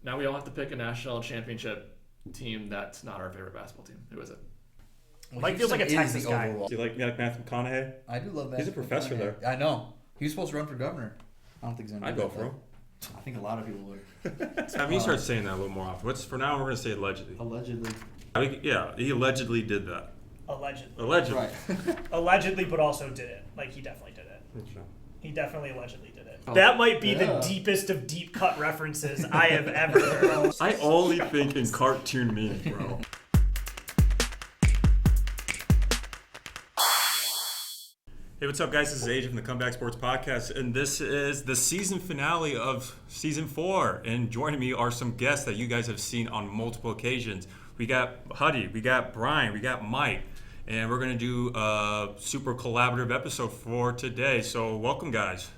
Now we all have to pick a national championship team that's not our favorite basketball team. Who is it? Well, Mike feels like a Texas guy. Do you like Matthew McConaughey? I do love Matthew. He's a professor there. I know. He was supposed to run for governor. I don't think he's going to I'd go for him. I think a lot of people would. I mean, you start saying that a little more often. For now, we're going to say allegedly. Allegedly. Yeah, he allegedly did that. Allegedly. Right. Allegedly, but also did it. Like, he definitely did it. Sure. He definitely allegedly did it. That might be the deepest of deep cut references I have ever heard. I only think in cartoon memes, bro. Hey, what's up, guys? This is AJ from the Comeback Sports Podcast, and this is the season finale of Season 4. And joining me are some guests that you guys have seen on multiple occasions. We got Huddy, we got Brian, we got Mike, and we're going to do a super collaborative episode for today. So welcome, guys.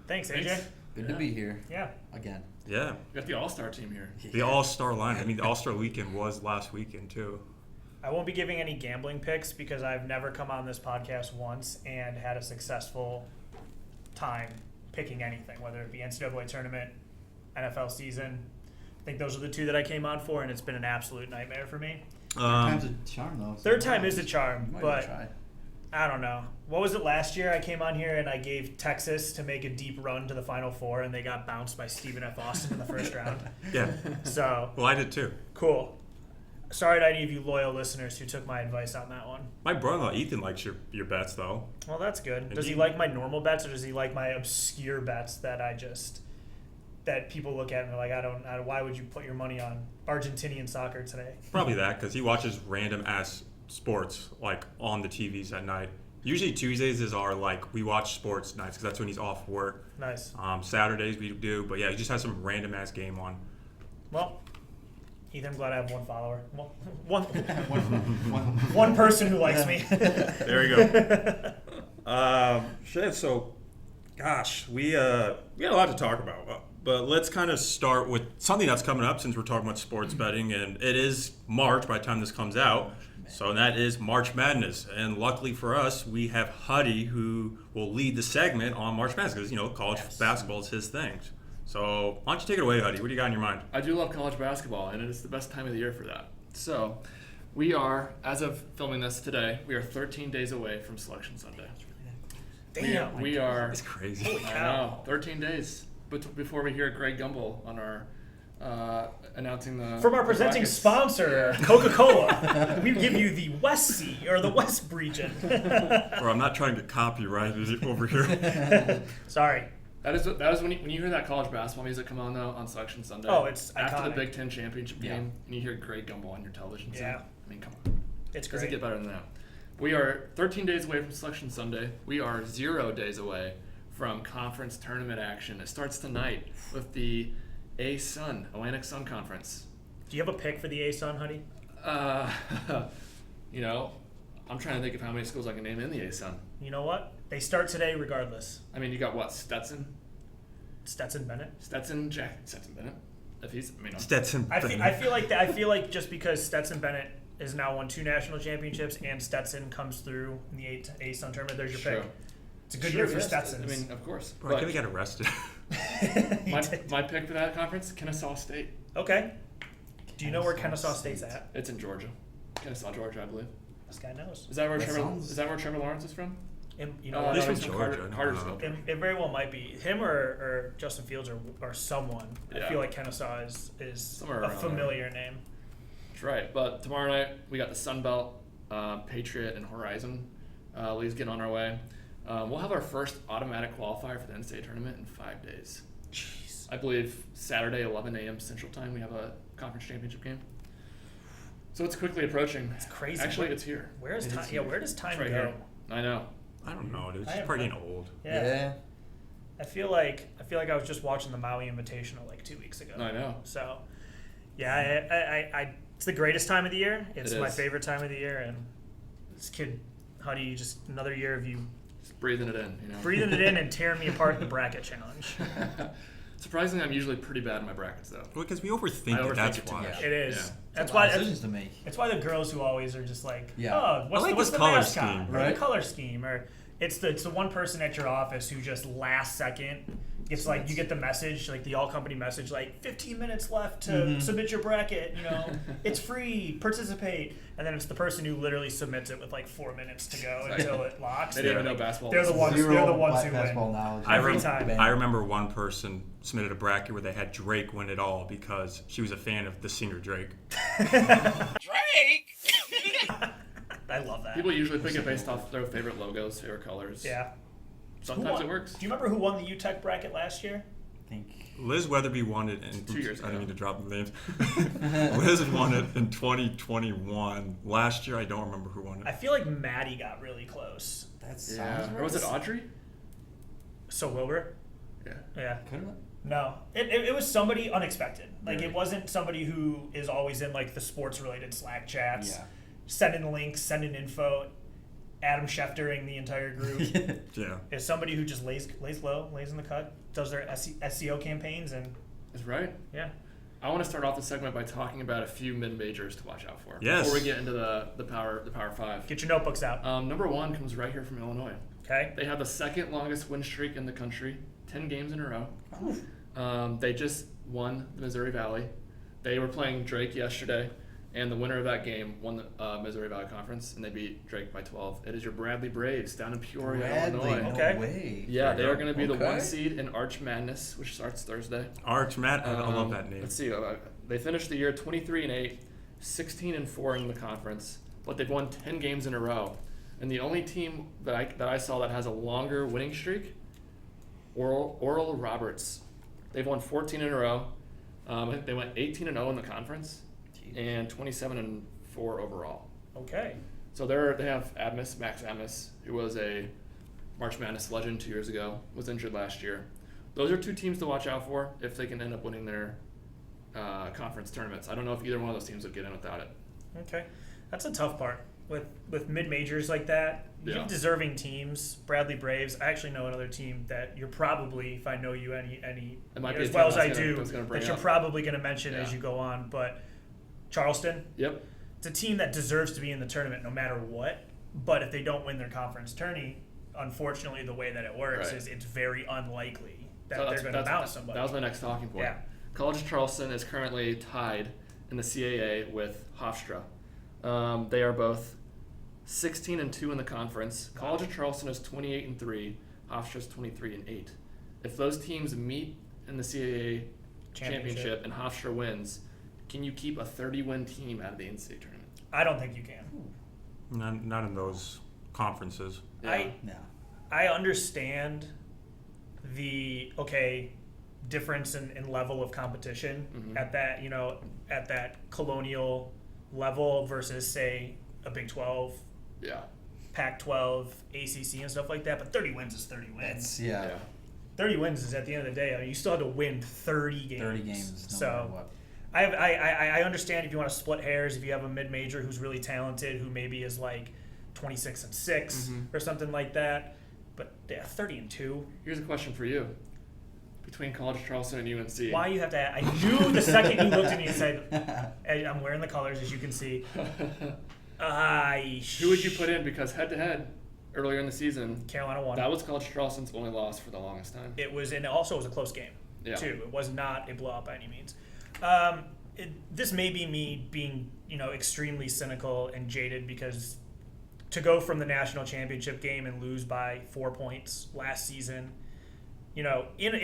Thanks, AJ. Good to be here. Yeah. Again. Yeah. We got the all-star team here. The all-star line. I mean, the all-star weekend was last weekend, too. I won't be giving any gambling picks because I've never come on this podcast once and had a successful time picking anything, whether it be NCAA tournament, NFL season. I think those are the two that I came on for, and it's been an absolute nightmare for me. Third time's a charm, though. Third time is a charm, but try. I don't know. What was it last year? I came on here and I gave Texas to make a deep run to the Final Four, and they got bounced by Stephen F. Austin in the first round. Yeah. So, Well, I did, too. cool. Sorry to any of you loyal listeners who took my advice on that one. My brother-in-law Ethan likes your bets, though. Well, that's good. Does he Indeed. like my normal bets, or does he like my obscure bets that that people look at and they're like, I don't. Why would you put your money on Argentinian soccer today? Probably that, because he watches random-ass sports, like, on the TVs at night. Usually Tuesdays is our, like, we watch sports nights, because that's when he's off work. Nice. Saturdays we do, but yeah, he just has some random-ass game on. Well, Ethan, I'm glad I have one follower. Well, one person who likes me. There we go. So, gosh, we got a lot to talk about. But let's kind of start with something that's coming up since we're talking about sports betting. And it is March by the time this comes out. So that is March Madness. And luckily for us, we have Huddy who will lead the segment on March Madness because, college basketball is his thing. So why don't you take it away, Huddy? What do you got in your mind? I do love college basketball, and it's the best time of the year for that. So we are, as of filming this today, we are 13 days away from Selection Sunday. Damn. We are. It's crazy. Holy I cow. know. 13 days before we hear Greg Gumbel on our announcing the From our presenting brackets. sponsor, Coca-Cola, we give you the West Sea, or the West region. Bro, I'm not trying to copyright it over here. Sorry. That is when you hear that college basketball music come on though on Selection Sunday. Oh, it's after iconic. the Big Ten championship game, Yeah. and you hear Greg Gumbel on your television set. Yeah. I mean, come on. It's Doesn't great. get better than that. We are 13 days away from Selection Sunday. We are 0 days away from conference tournament action. It starts tonight with the A-Sun, Atlantic Sun Conference. Do you have a pick for the A-Sun, Huddy? I'm trying to think of how many schools I can name in the A-Sun. You know what? They start today regardless. I mean, you got what? Stetson Bennett. Stetson Bennett. If he's, Stetson. I feel like just because Stetson Bennett has now won 2 national championships and Stetson comes through in the A-Sun tournament, there's your Sure. pick. It's a good year for yes. Stetson. I mean, of course. Bro, I think we got arrested. My pick for that conference, Kennesaw State. Okay. Do you know where Kennesaw State's at? It's in Georgia. Kennesaw, Georgia, I believe. This guy knows. Is that where That Trevor? sounds- Is that where Trevor Lawrence is from? You know No, He's what? from he's Georgia. Cartersville. It very well might be him or Justin Fields or someone. I Yeah. feel like Kennesaw is Somewhere a around familiar name. That's right. But tomorrow night we got the Sun Belt, Patriot, and Horizon leagues getting on our way. We'll have our first automatic qualifier for the NCAA tournament in 5 days. Jeez. I believe Saturday, 11 a.m. Central Time, we have a conference championship game. So it's quickly approaching. It's crazy. Actually, it's here. Where is time? Yeah, where does time It's right go? here. I know. I don't know, dude. It's I just have probably no- getting old. Yeah. I feel like I was just watching the Maui Invitational like 2 weeks ago. I know. So, yeah, I it's the greatest time of the year. It's It my is. favorite time of the year, and this kid, how do you just another year of you Just breathing it in, breathing it in and tearing me apart in the bracket challenge. Surprisingly, I'm usually pretty bad in my brackets, though. Well, because we overthink I it, overthink that's it too why. much. It is. Yeah. That's a lot why. of decisions to make. It's why the girls who always are just like, Yeah. oh, I like what's this the color mascot? scheme. Or Right. the color scheme, or It's the one person at your office who just last second gets like, you get the message, like the all company message, like 15 minutes left to submit your bracket, it's free, participate. And then it's the person who literally submits it with like 4 minutes to go until it locks. They didn't even know basketball. They're the ones who basketball win. knowledge. Every time. I remember one person submitted a bracket where they had Drake win it all because she was a fan of the singer Drake. Drake! I love that. People usually pick it based off their favorite logos, favorite colors. Yeah. Sometimes it works. Do you remember who won the UTEC bracket last year? I think. Liz Weatherby won it in 2 years I didn't ago. mean to drop the names. Liz won it in 2021. Last year, I don't remember who won I it. feel like Maddie got really close. That sounds Yeah. right. Or was it Audrey? So Wilbur? Yeah. Yeah. Could have. No, it was somebody unexpected. Like, Really? it wasn't somebody who is always in, like, the sports-related Slack chats, Yeah. sending links, sending info, Adam Scheftering the entire group. Yeah. Is somebody who just lays low, lays in the cut, does their SEO campaigns, and, That's right. yeah. I want to start off the segment by talking about a few mid-majors to watch out for. Yes. Before we get into the Power 5. Get your notebooks out, Number 1 comes right here from Illinois. okay? They have the second longest win streak in the country, 10 games in a row. They just won the Missouri Valley. They were playing Drake yesterday, and the winner of that game won the Missouri Valley Conference, and they beat Drake by 12. It is your Bradley Braves down in Peoria, Bradley, Illinois. no Okay. way. Yeah, they are going to be the Okay. 1 seed in Arch Madness, which starts Thursday. Arch Matt, I love that name. Let's see. They finished the year 23-8, 16-4 in the conference, but they've won 10 games in a row. And the only team that I saw that has a longer winning streak, Oral Roberts. They've won 14 in a row. I think they went 18-0 in the conference and 27-4 overall. Okay. So they have Max Admis, who was a March Madness legend 2 years ago, was injured last year. Those are 2 teams to watch out for if they can end up winning their conference tournaments. I don't know if either one of those teams would get in without it. Okay. That's a tough part. With mid-majors like that, you Yeah. have deserving teams. Bradley Braves. I actually know another team that you're probably, if I know you any It might be as a well team as I I was do, gonna bring that you're up. probably going to mention as Yeah. you go on. But Charleston, Yep. it's a team that deserves to be in the tournament no matter what. But if they don't win their conference tourney, unfortunately, the way that it works Right. is it's very unlikely that So they're going to bounce somebody. That was my next talking point. Yeah. College of Charleston is currently tied in the CAA with Hofstra. They are both 16-2 in the conference. College of Charleston is 28-3. Hofstra's 23-8. If those teams meet in the CAA championship and Hofstra wins, can you keep a 30-win team out of the NCAA tournament? I don't think you can. Not in those conferences. Yeah. No. I understand the difference in level of competition Mhm. at that at that colonial level versus say a Big 12, Yeah. Pac-12, ACC and stuff like that. But 30 wins is 30 wins. That's yeah. 30 wins is at the end of the day. I mean, you still had to win 30 games. 30 games. No So matter what. I understand if you want to split hairs, if you have a mid-major who's really talented, who maybe is like 26-6 Mhm. or something like that. But yeah, 30-2. Here's a question for you. Between College of Charleston and UNC. Why you have to? I knew the second you looked at me and said, "Hey, I'm wearing the colors, as you can see." Who would you put in? Because head-to-head, earlier in the season, Carolina won. that was College of Charleston's only loss for the longest time. It was, and also it was a close game Yeah. too. It was not a blowout by any means. This may be me being, extremely cynical and jaded because to go from the national championship game and lose by 4 points last season, in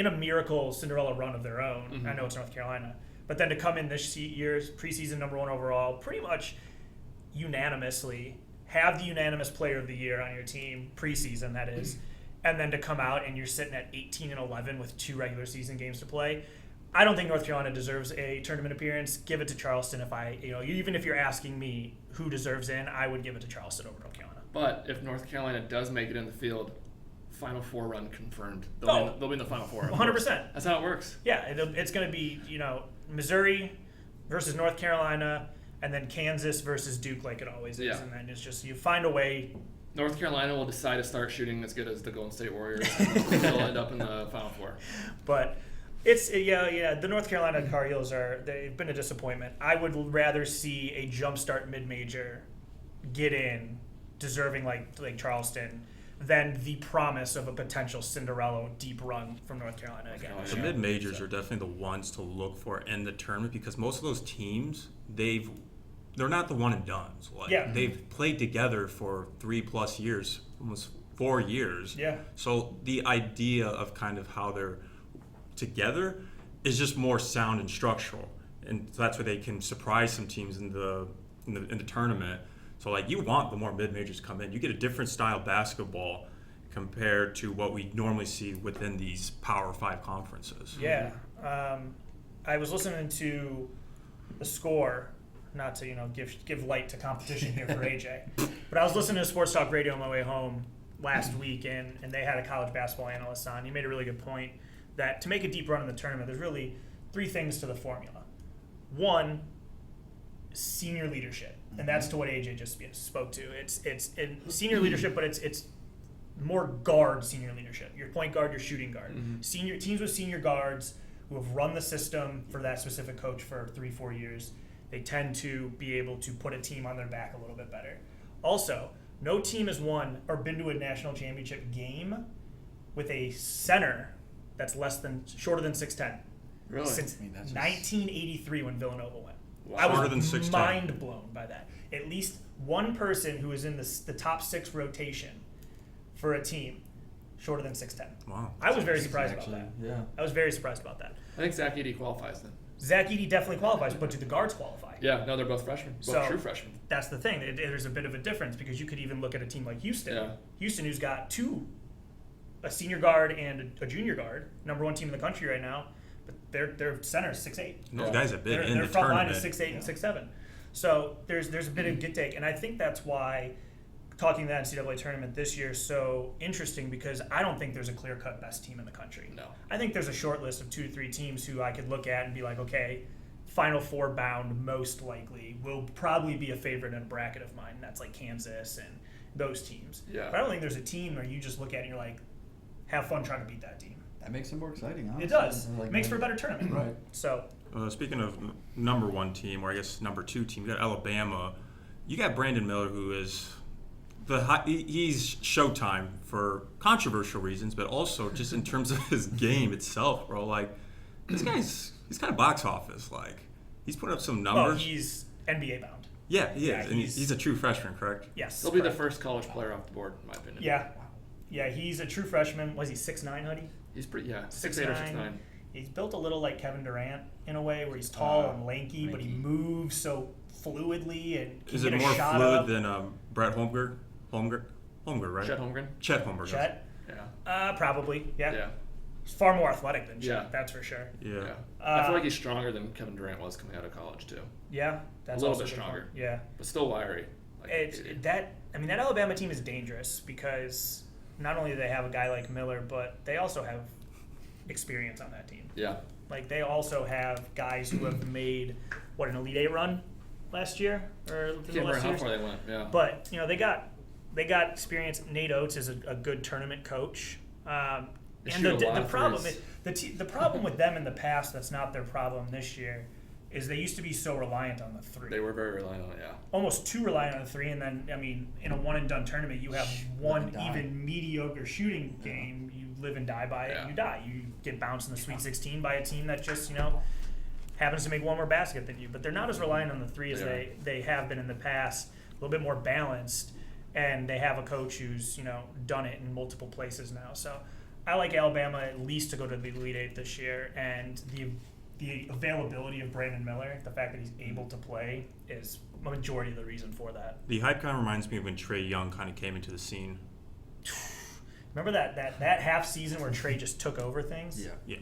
a miracle Cinderella run of their own. Mhm. I know it's North Carolina, but then to come in this year's preseason #1 overall, pretty much unanimously have the unanimous player of the year on your team preseason, that is, and then to come out and you're sitting at 18-11 with 2 regular season games to play. I don't think North Carolina deserves a tournament appearance. Give it to Charleston. Even if you're asking me who deserves in, I would give it to Charleston over North Carolina. But if North Carolina does make it in the field, Final Four run confirmed. They'll be in the Final Four. 100%. That's how it works. Yeah, it's going to be, Missouri versus North Carolina, and then Kansas versus Duke like it always is. Yeah. And then it's just you find a way. North Carolina will decide to start shooting as good as the Golden State Warriors. They'll end up in the Final Four. But it's, the North Carolina Tar Heels they've been a disappointment. I would rather see a jumpstart mid-major get in, deserving like Charleston, than the promise of a potential Cinderella deep run from North Carolina again. Oh, The yeah. mid-majors are definitely the ones to look for in the tournament because most of those teams, they're not the one and dones. Like, Yeah. they've played together for 3+ years, almost 4 years. Yeah. So the idea of kind of how they're together is just more sound and structural, and so that's where they can surprise some teams in the tournament. So like you want the more mid-majors come in, you get a different style of basketball compared to what we normally see within these Power 5 conferences. Yeah. I was listening to the score, not to give light to competition here for AJ, but I was listening to Sports Talk Radio on my way home last week, and they had a college basketball analyst on. He made a really good point that to make a deep run in the tournament, there's really 3 things to the formula. One, senior leadership, and that's to what AJ just spoke to. It's senior leadership, but it's more guard senior leadership. Your point guard, your shooting guard. Senior teams with senior guards who have run the system for that specific coach for 3-4 years, they tend to be able to put a team on their back a little bit better. Also, no team has won or been to a national championship game with a center that's shorter than 6'10". Really? Since I mean, that's just- 1983 when Villanova went. Wow. I Shorter than was 6'10". mind blown by that. At least one person who is in the top 6 rotation for a team shorter than 6'10". Wow. I was very surprised about that. Yeah. I was very surprised about that. I think Zach Edey qualifies then. Zach Edey definitely qualifies, but do the guards qualify? Yeah, no, they're both freshmen. Both So- true freshmen. That's the thing. There's a bit of a difference because you could even look at a team like Houston. Yeah. Houston, who's got a senior guard and a junior guard, number 1 team in the country right now, but their center is 6'8". Those Yeah. guys have been in Their the front line tournament. is 6'8" and 6'7". So there's a bit of give take, and I think that's why talking the NCAA tournament this year is so interesting because I don't think there's a clear-cut best team in the country. No. I think there's a short list of 2 to 3 teams who I could look at and be like, okay, Final Four bound most likely will probably be a favorite in a bracket of mine. That's like Kansas and those teams. Yeah. But I don't think there's a team where you just look at it and you're like, have fun trying to beat that team. That makes it more exciting, honestly. It does. Like, Makes for a better tournament. Right. So Speaking of number 1 team, or I guess number 2 team, you got Alabama. You got Brandon Miller, who is he's Showtime for controversial reasons, but also just in terms of his game itself, bro. Like this he's kind of box office. Like he's putting up some numbers. he's NBA bound. Yeah, he Yeah, is, and he's a true freshman, correct? Yes. He'll be the correct. first college player off the board, in my opinion. Yeah. Yeah, he's a true freshman. Was he 6'9", Huddy? He's pretty, 6'8" or 6'9". He's built a little like Kevin Durant in a way where he's tall and lanky, but he moves so fluidly and can Is get it a more shot fluid up. than Brett Holmgren, right? Chet Holmgren? Chet Holmgren. Chet? Yeah. Probably, yeah. Yeah. He's far more athletic than Chet, Yeah. that's for sure. Yeah. Yeah. I feel like he's stronger than Kevin Durant was coming out of college, too. Yeah, that's A little also bit good point. stronger. Yeah. But still wiry. That Alabama team is dangerous because not only do they have a guy like Miller, but they also have experience on that team. Yeah. Like they also have guys who have made an Elite 8 run last year or Can't the remember last how years. far they went. Yeah. But they got experience. Nate Oates is a good tournament coach. They And shoot a lot the of problem threes. the problem with them in the past that's not their problem this year is they used to be so reliant on the 3. They were very reliant on it, yeah. Almost too reliant on the 3, and then in a one and done tournament you have one and die. even mediocre shooting game. You live and die by it. Yeah. You die. You get bounced in the Sweet 16 by a team that just happens to make one more basket than you. But they're not as reliant on the 3 as Yeah. they have been in the past. A little bit more balanced, and they have a coach who's done it in multiple places now. So I like Alabama at least to go to the Elite 8 this year, and the availability of Brandon Miller, the fact that he's able to play, is a majority of the reason for that. The hype kind of reminds me of when Trae Young kind of came into the scene. Remember that half season where Trey just took over things? Yeah. Yeah.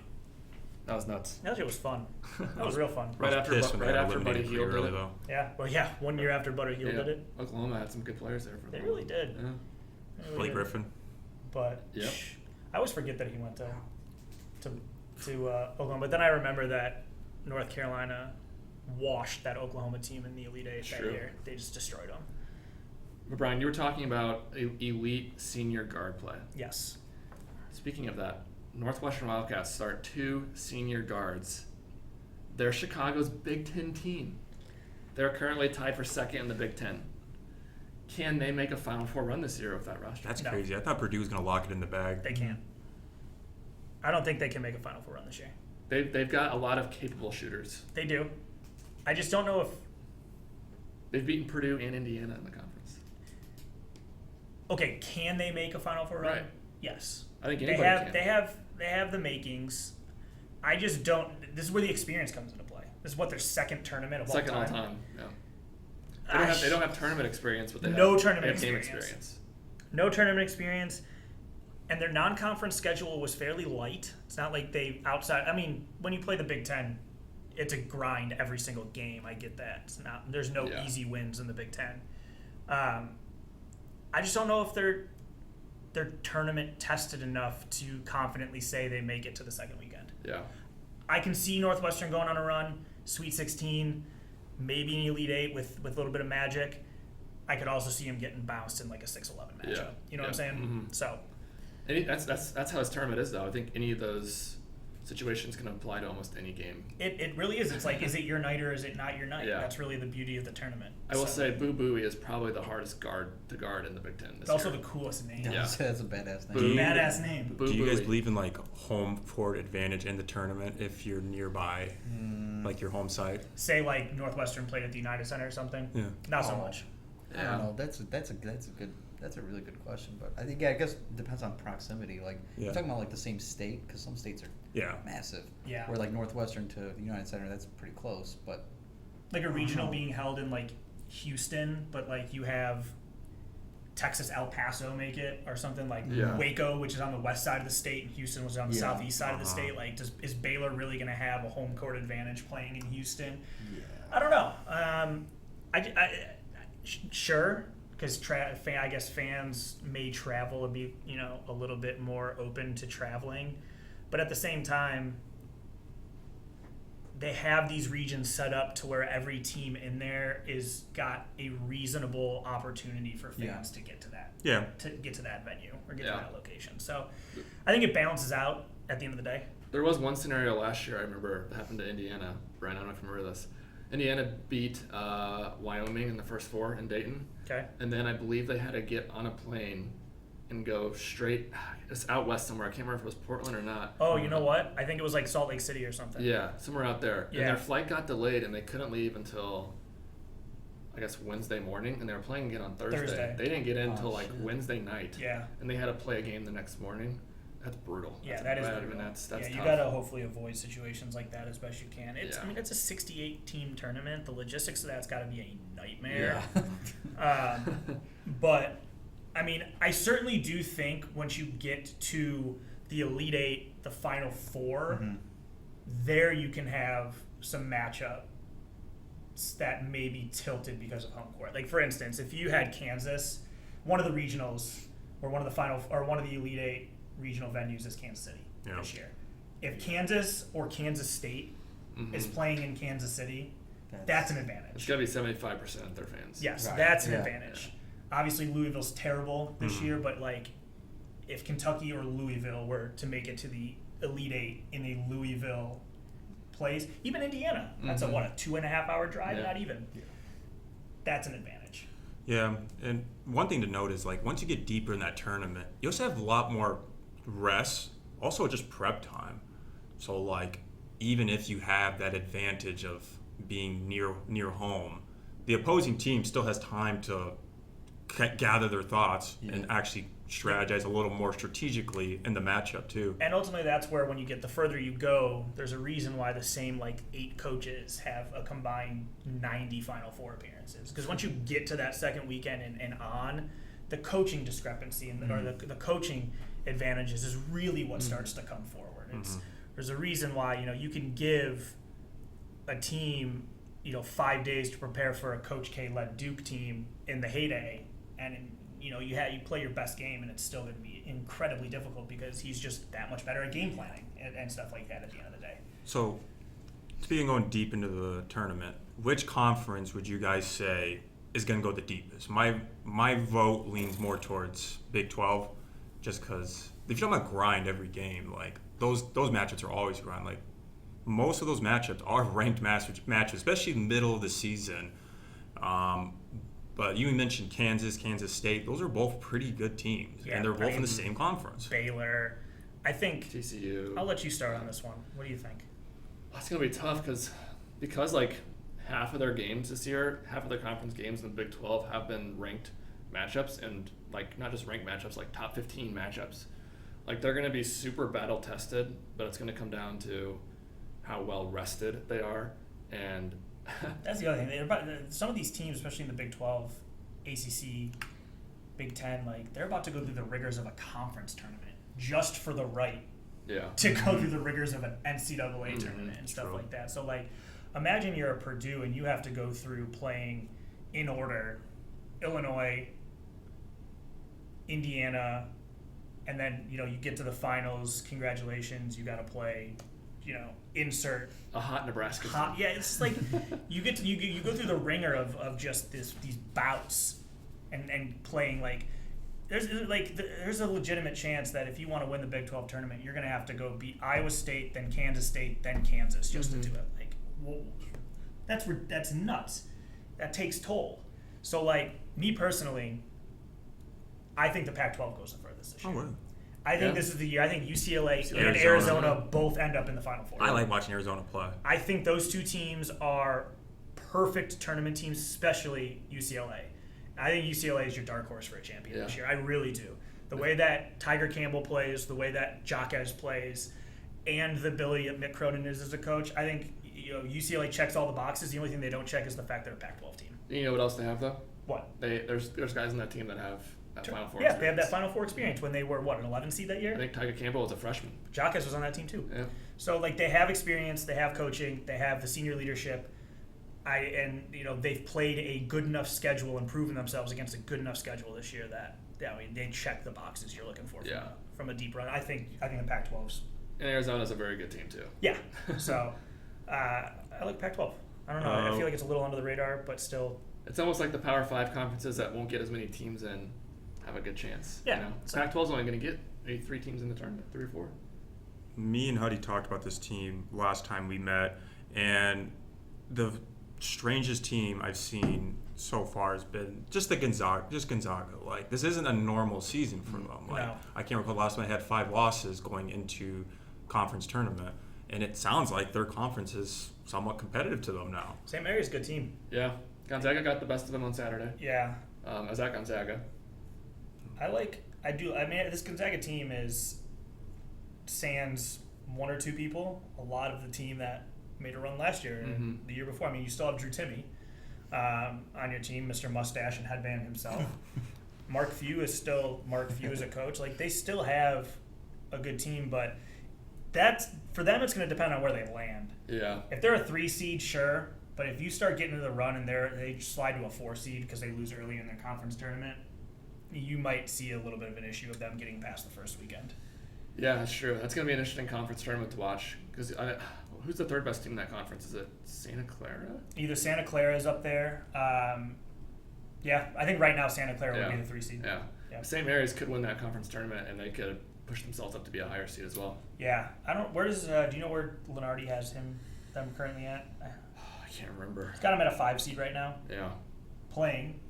That was nuts. That shit was fun. That was real fun. Right I was after pissed when they right got after Buddy eliminated Hield pretty did early, it. though. Yeah. Well, yeah. 1 year after Butter Hield did it. Oklahoma had some good players there. They really did. Yeah. They really Blake did. Griffin. But Yep. I always forget that he went to Oklahoma. But then I remember that North Carolina washed that Oklahoma team in the Elite 8 that True. year. They just destroyed them. But Brian, you were talking about elite senior guard play. Yes. Speaking of that, Northwestern Wildcats start 2 senior guards. They're Chicago's Big Ten team. They're currently tied for second in the Big Ten. can they make a Final Four run this year with that roster? That's No. crazy. I thought Purdue was going to lock it in the bag. They can't. I don't think they can make a Final Four run this year. They've got a lot of capable shooters. They do. I just don't know if. They've beaten Purdue and Indiana in the conference. Okay, can they make a Final Four run? Right. Yes. I think They anybody have. can. They have the makings. I just don't. This is where the experience comes into play. This is what their second tournament of Second all all time. time. Yeah. They don't have tournament experience, but they No have, tournament they have game experience. experience. No tournament experience, and their non-conference schedule was fairly light. It's not like they outside. I mean, when you play the Big Ten, it's a grind every single game. I get that. It's not. There's no Yeah. easy wins in the Big Ten. I just don't know if they're tournament tested enough to confidently say they make it to the second weekend. Yeah. I can see Northwestern going on a run, Sweet 16, maybe an Elite 8 with a little bit of magic. I could also see him getting bounced in like a 6-11 matchup. Yeah. You know what I'm saying? Mhm. So That's how his tournament is, though. I think any of those situations can apply to almost any game. it really is. It's like, is it your night or is it not your night? Yeah. That's really the beauty of the tournament. I will So, say Boo Buie is probably the hardest guard to guard in the Big Ten this it's also year. the coolest name. Yeah. That's a badass name. Do you- Badass name. Boo Do you guys Buie. believe in like home court advantage in the tournament if you're nearby, like your home site? Say like Northwestern played at the United Center or something. Yeah. Not so Oh. much. I don't know. That's a really good question, but I think I guess it depends on proximity. Like Yeah. you're talking about like the same state because some states are Yeah. massive. Yeah. Where like Northwestern to the United Center, that's pretty close. But Like a regional being held in like Houston, but like you have Texas El Paso make it or something like Yeah. Waco, which is on the west side of the state, and Houston was on the Yeah. southeast side of the Uh-huh. state. Like, is Baylor really going to have a home court advantage playing in Houston? I don't know. Sure, because I guess fans may travel and be a little bit more open to traveling, but at the same time, they have these regions set up to where every team in there is got a reasonable opportunity for fans to get to that Yeah. venue or get Yeah. to that location. So I think it balances out at the end of the day. There was one scenario last year I remember that happened to Indiana. Brian, I don't know if you remember this. Indiana beat Wyoming in the first four in Dayton. Okay. And then I believe they had to get on a plane and go straight, it's out west somewhere. I can't remember if it was Portland or not. Oh, you know what? I think it was like Salt Lake City or something. Yeah, somewhere out there. Yeah. And their flight got delayed and they couldn't leave until, I guess, Wednesday morning. And they were playing again on Thursday. They didn't get in until like shit. Wednesday night. Yeah. And they had to play a game the next morning. That's brutal. Yeah, That's that is bad. brutal. I mean, that's yeah, you tough. gotta hopefully avoid situations like that as best you can. It's Yeah. I mean it's a 68 team tournament. The logistics of that's got to be a nightmare. Yeah. But I mean, I certainly do think once you get to the Elite Eight, the Final 4, there you can have some matchups that may be tilted because of home court. Like for instance, if you had Kansas, one of the regionals or one of the Elite Eight regional venues is Kansas City this year. If Kansas or Kansas State is playing in Kansas City, that's an advantage. It's got to be 75% of their fans. Yes, Right. that's an Yeah. advantage. Obviously, Louisville's terrible this year, but like, if Kentucky or Louisville were to make it to the Elite Eight in a Louisville place, even Indiana, that's a 2.5 hour drive, Yeah. not even. That's an advantage. Yeah, and one thing to note is like once you get deeper in that tournament, you also have a lot more rest, also just prep time. So like even if you have that advantage of being near home, the opposing team still has time to gather their thoughts and actually strategize a little more strategically in the matchup too. And ultimately, that's where when you get the further you go, there's a reason why the same like 8 coaches have a combined 90 Final Four appearances. Because once you get to that second weekend and on, the coaching discrepancy or the coaching advantages is really what starts to come forward. There's a reason why you can give a team 5 days to prepare for a Coach K led Duke team in the heyday, and you play your best game, and it's still going to be incredibly difficult because he's just that much better at game planning and stuff like that at the end of the day. So, speaking going deep into the tournament, which conference would you guys say is going to go the deepest? My vote leans more towards Big 12, just because if you're talking about grind every game, like those matchups are always grind. Like most of those matchups are ranked matches, especially in the middle of the season. But you mentioned Kansas, Kansas State. Those are both pretty good teams, Yeah, and they're both in the Creighton. same conference. Baylor. I think TCU. I'll let you start on this one. What do you think? It's gonna be tough because like half of their games this year, half of their conference games in the Big 12 have been ranked matchups, and like not just ranked matchups, like top 15 matchups. Like they're gonna be super battle tested, but it's gonna come down to how well rested they are, and That's the other thing. Some of these teams, especially in the Big 12, ACC, Big 10, like they're about to go through the rigors of a conference tournament just for the right yeah, to go through the rigors of an NCAA tournament and stuff True. like that. So like, imagine you're a Purdue and you have to go through playing in order Illinois, Indiana, and then you get to the finals. Congratulations, you got to play. Insert a hot Nebraska. hot. Yeah, it's like you get to you go through the ringer of just these bouts and playing like. There's a legitimate chance that if you want to win the Big 12 tournament, you're going to have to go beat Iowa State, then Kansas State, then Kansas just to do it. Like, whoa, that's nuts. That takes toll. So, like, me personally, I think the Pac-12 goes the furthest this year. Oh, really? I think Yeah. this is the year. I think UCLA and Arizona. Arizona both end up in the Final Four. I like watching Arizona play. I think those two teams are perfect tournament teams, especially UCLA. I think UCLA is your dark horse for a champion this year. I really do. The way that Tiger Campbell plays, the way that Jaquez plays, and the ability that Mick Cronin is as a coach, I think UCLA checks all the boxes. The only thing they don't check is the fact they're a Pac-12 team. You know what else they have though? What? There's guys on that team that have that Final Four. Yeah, they have that experience. Final Four experience when they were, an 11 seed that I year? think Tiger Campbell was a freshman. Jaquez was on that team too. Yeah. So, like, they have experience, they have coaching, they have the senior leadership. They've played a good enough schedule and proven themselves against a good enough schedule this year that they check the boxes you're looking for from a deep run. I think the Pac-12's. And Arizona's a very good team too. Yeah. So I like Pac-12. I don't know. I feel like it's a little under the radar, but still. It's almost like the Power 5 conferences that won't get as many teams in have a good chance. Yeah. Pac-12's only going to get maybe 3 teams in the tournament, 3 or 4. Me and Huddy talked about this team last time we met, and the strangest team I've seen so far has been just Gonzaga. Like, this isn't a normal season for them. Like, No. I can't recall the last time they had 5 losses going into conference tournament, and it sounds like their conference is somewhat competitive to them now. St. Mary's a good team. Yeah. Gonzaga got the best of them on Saturday. Yeah. I was at Gonzaga. This Gonzaga team is sans 1 or 2 people. A lot of the team that made a run last year and the year before. I mean, you still have Drew Timme on your team, Mr. Mustache and Headband himself. Mark Few is still Mark Few as a coach. Like, they still have a good team, but for them, it's going to depend on where they land. Yeah. If they're a 3 seed, sure. But if you start getting to the run and they slide to a 4 seed because they lose early in their conference tournament, you might see a little bit of an issue of them getting past the first weekend. Yeah, that's true. That's going to be an interesting conference tournament to watch. Because who's the third best team in that conference? Is it Santa Clara? Either Santa Clara is up there. Yeah, I think right now Santa Clara would be the 3 seed. Yeah. Yeah. St. Mary's could win that conference tournament, and they could push themselves up to be a higher seed as well. Yeah, I don't. Where does do you know where Lenardi has them currently at? I can't remember. He's got him at a 5 seed right now, Yeah. playing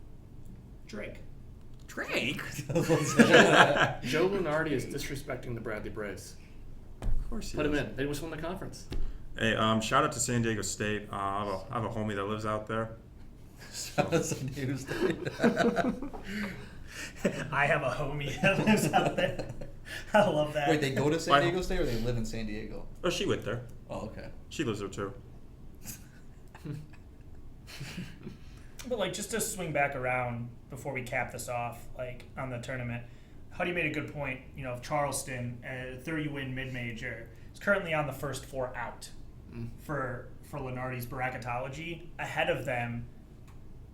Drake. Drake? Joe Lunardi is disrespecting the Bradley Braves. Of course he Put him is. in. They just won the conference. Hey, shout out to San Diego State. I have a homie that lives out there. Shout out to San Diego State. I have a homie that lives out there. I love that. Wait, they go to San Diego State or they live in San Diego? Oh, she went there. Oh, okay. She lives there too. But like, just to swing back around before we cap this off, like on the tournament, Huddy made a good point. Charleston, a 30-win mid-major, is currently on the first 4 out for Lenardi's bracketology. Ahead of them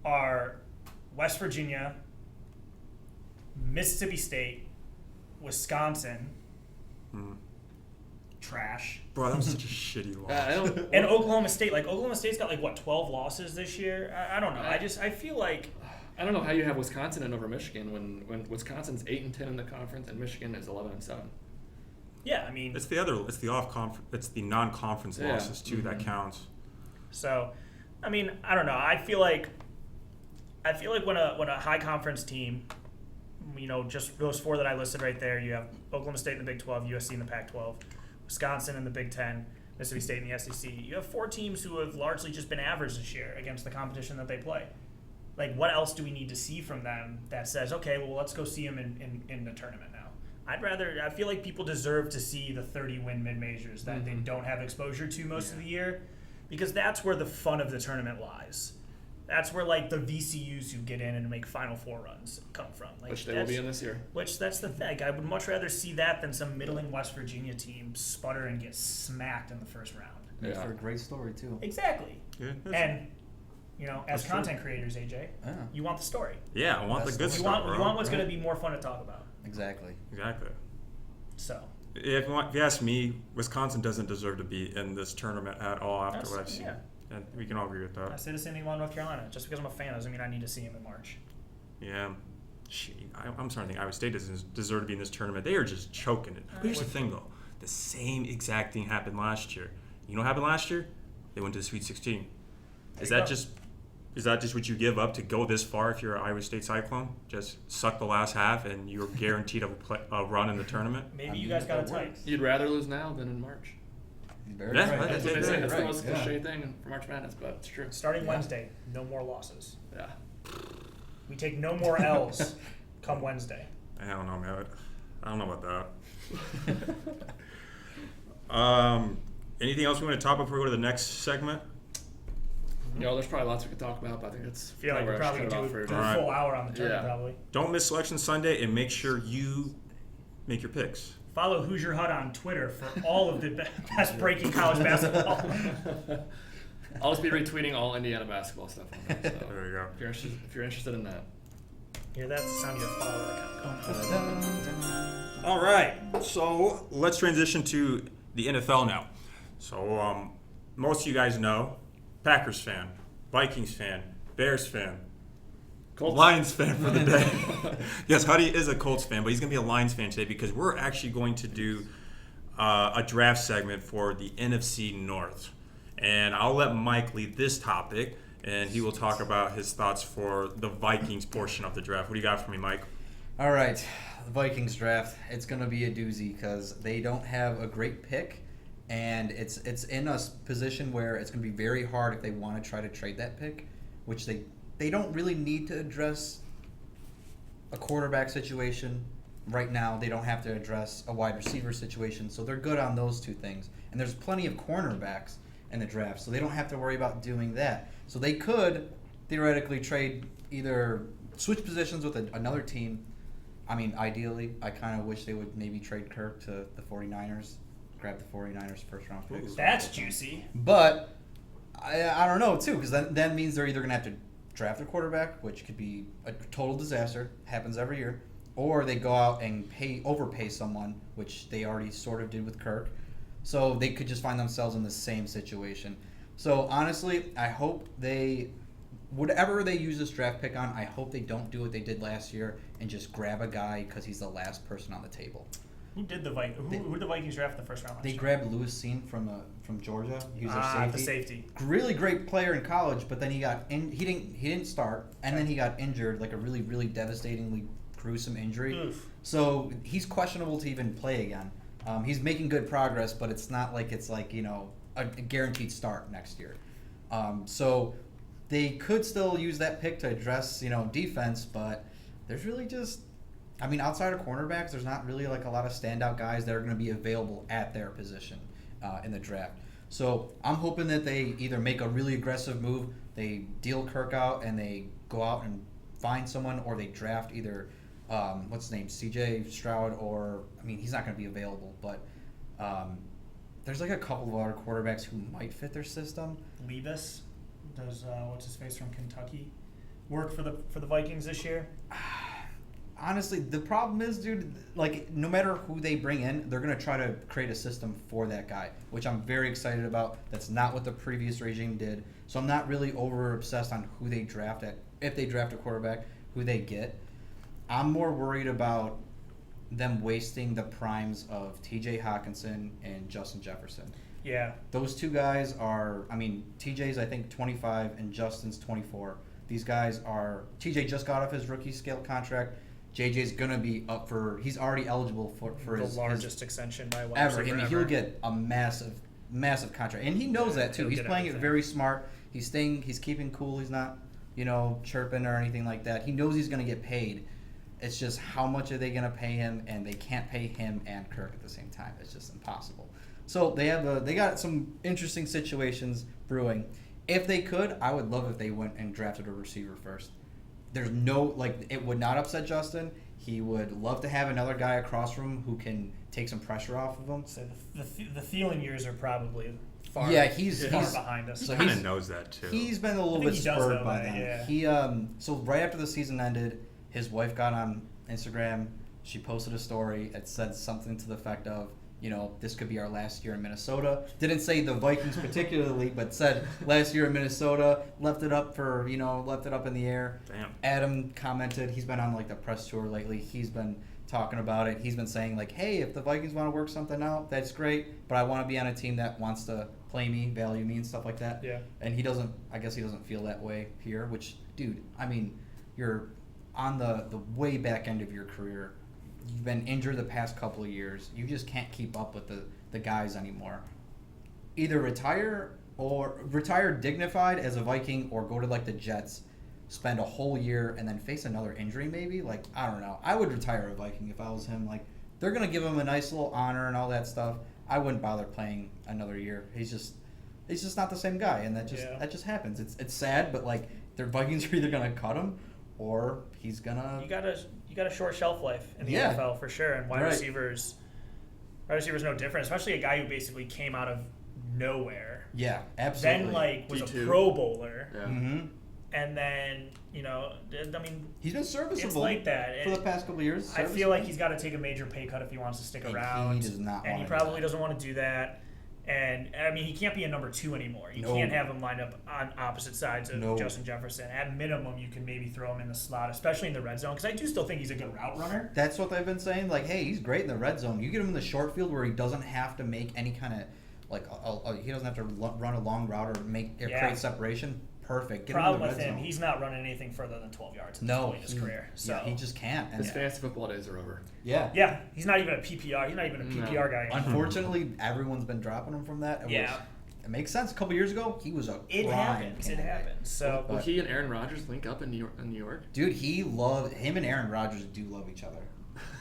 are West Virginia, Mississippi State, Wisconsin, trash, Bro, that was such a shitty loss. I don't. and Oklahoma State. Like, Oklahoma State's got 12 losses this year. I don't know. I feel like. I don't know how you have Wisconsin in over Michigan when Wisconsin's 8-10 in the conference and Michigan is 11-7. Yeah, I mean, It's the non-conference Yeah. losses too that counts. so, I mean, I don't know. I feel like I feel like when a high conference team, just those 4 that I listed right there, you have Oklahoma State in the Big 12, USC in the Pac-12, Wisconsin in the Big 10, Mississippi State in the SEC. You have 4 teams who have largely just been average this year against the competition that they play. Like, what else do we need to see from them that says, okay, well, let's go see them in the tournament now? I feel like people deserve to see the 30-win mid-majors that they don't have exposure to most of the year, because that's where the fun of the tournament lies. That's where, like, the VCUs who get in and make Final Four runs come from. Like, Which they will be in this year. Which, that's the thing. I would much rather see that than some middling West Virginia team sputter and get smacked in the first round. Makes Yeah. for a great story, too. Exactly. Yeah, And, as That's content creators, AJ, Yeah, you want the story. I want the That's good the You stuff, want bro. what's going to be more fun to talk about. exactly. Exactly. So, If you ask me, Wisconsin doesn't deserve to be in this tournament at all after what I've seen. yeah. And we can all agree with I that. say the same thing about North Carolina. Just because I'm a fan doesn't mean I need to see him in March. Yeah. I'm starting to think Iowa State doesn't deserve to be in this tournament. They are just choking it. But here's the thing, though. The same exact thing happened last year. You know what happened last year? They went to the Sweet 16. Is that just what you give up to go this far if you're an Iowa State Cyclone? Just suck the last half and you're guaranteed a run in the tournament? Maybe you guys got it tight. You'd rather lose now than in March. Very Yeah, right. That's what they Yeah, say. That's the right. most Yeah. cliche thing for March Madness, but it's true. Starting Yeah. Wednesday, no more losses. Yeah. We take no more L's come Wednesday. I don't know, man. I don't know about that. Anything else we want to talk about before we go to the next segment? There's probably lots we could talk about, but I think it's I feel like we're where I should probably cut going it to off do for a All full hour on the tournament, Yeah. probably. Don't miss Selection Sunday and make sure you make your picks. Follow Hoosier Hut on Twitter for all of the best breaking college basketball. I'll just be retweeting all Indiana basketball stuff on there. So There you go. if you're interested in that. Hear that? It's the sound of your follower account. All right, so let's transition to the NFL now. So most of you guys know, Packers fan, Vikings fan, Bears fan, Colts. Lions fan for the day. Yes, Huddy is a Colts fan, but he's going to be a Lions fan today because we're actually going to do a draft segment for the NFC North. And I'll let Mike lead this topic, and he will talk about his thoughts for the Vikings portion of the draft. What do you got for me, Mike? All right, the Vikings draft. It's going to be a doozy because they don't have a great pick, and it's in a position where it's going to be very hard if they want to try to trade that pick, which they don't really need to address a quarterback situation right now. They don't have to address a wide receiver situation, so they're good on those two things. And there's plenty of cornerbacks in the draft, so they don't have to worry about doing that. So they could theoretically trade, either switch positions with another team. I mean, ideally, I kind of wish they would maybe trade Kirk to the 49ers, grab the 49ers first round picks. That's juicy. But I don't know, too, because that means they're either going to have to draft a quarterback, which could be a total disaster, happens every year, or they go out and overpay someone, which they already sort of did with Kirk. So they could just find themselves in the same situation. So honestly, I hope whatever they use this draft pick on, I hope they don't do what they did last year and just grab a guy because he's the last person on the table. Who did the Vikings draft in the first round last They year? grabbed Lewis Seen from Georgia. He was their safety. The safety. Really great player in college, but then he didn't start, and then he got injured, like a really, really devastatingly gruesome injury. Oof. So he's questionable to even play again. He's making good progress, but it's not like it's like a guaranteed start next year. So they could still use that pick to address defense, but there's really just, outside of cornerbacks, there's not really like a lot of standout guys that are going to be available at their position in the draft. So I'm hoping that they either make a really aggressive move, they deal Kirk out, and they go out and find someone, or they draft either what's his name, CJ Stroud, or he's not going to be available, but there's like a couple of other quarterbacks who might fit their system. Levis does what's his face from Kentucky work for the Vikings this year? Honestly, the problem is, dude, like, no matter who they bring in, they're going to try to create a system for that guy, which I'm very excited about. That's not what the previous regime did. So I'm not really over obsessed on who they draft if they draft a quarterback, who they get. I'm more worried about them wasting the primes of TJ Hawkinson and Justin Jefferson. Yeah. Those two guys are, TJ's I think 25 and Justin's 24. These guys are. TJ just got off his rookie scale contract. JJ's gonna be up for. He's already eligible for The his largest extension by wide ever. I receiver mean, he'll get a massive contract, and he knows that too. he'll He's get playing it everything. very smart. He's keeping cool. He's not, chirping or anything like that. He knows he's gonna get paid. It's just how much are they gonna pay him, and they can't pay him and Kirk at the same time. It's just impossible. So they got some interesting situations brewing. If they could, I would love if they went and drafted a receiver first. There's it would not upset Justin. He would love to have another guy across from him who can take some pressure off of him. So the Thielen years are probably far he's behind us. So He kind he's of knows that too. He's been a little think bit he does spurred know by that, them. yeah. He so right after the season ended, his wife got on Instagram. She posted a story. It said something to the effect of, this could be our last year in Minnesota. Didn't say the Vikings particularly, but said last year in Minnesota. Left it up in the air. Damn. Adam commented. He's been on the press tour lately. He's been talking about it. He's been saying hey, if the Vikings want to work something out, that's great. But I want to be on a team that wants to play me, value me, and stuff like that. Yeah. And he doesn't. I guess he doesn't feel that way here. Which, dude, I mean, you're on the way back end of your career. You've been injured the past couple of years. You just can't keep up with the guys anymore. Either retire dignified as a Viking, or go to the Jets, spend a whole year and then face another injury maybe. I don't know. I would retire a Viking if I was him. They're gonna give him a nice little honor and all that stuff. I wouldn't bother playing another year. He's just not the same guy, and that just happens. It's sad, but their Vikings are either gonna cut him or he's gonna. You got a short shelf life in the NFL for sure, and wide receivers no different. Especially a guy who basically came out of nowhere. Yeah, absolutely. Then was D2. a Pro Bowler, Yeah. Mm-hmm. and then I mean, He's been serviceable. it's like that for the past couple of years. I feel like he's got to take a major pay cut if he wants to stick And around. he does not and he wanna do probably that. doesn't want to do that. And I mean, he can't be a number 2 anymore. You No. can't have him lined up on opposite sides of No. Justin Jefferson. At minimum, you can maybe throw him in the slot, especially in the red zone, because I do still think he's a good route runner. That's what they've been saying. Hey, he's great in the red zone. You get him in the short field where he doesn't have to make any kind of he doesn't have to run a long route or create separation. Perfect. Get Problem him in the with red him, zone. he's not running anything further than 12 yards at this No, point in his career. So yeah, he just can't. And His fantasy football days are over. yeah. yeah, he's not even a PPR. He's not even a No. PPR guy anymore. Unfortunately, everyone's been dropping him from that. It makes sense. A couple years ago, he was a It prime happens. It candidate. happens. So Will he and Aaron Rodgers link up in New York? Dude, him and Aaron Rodgers do love each other.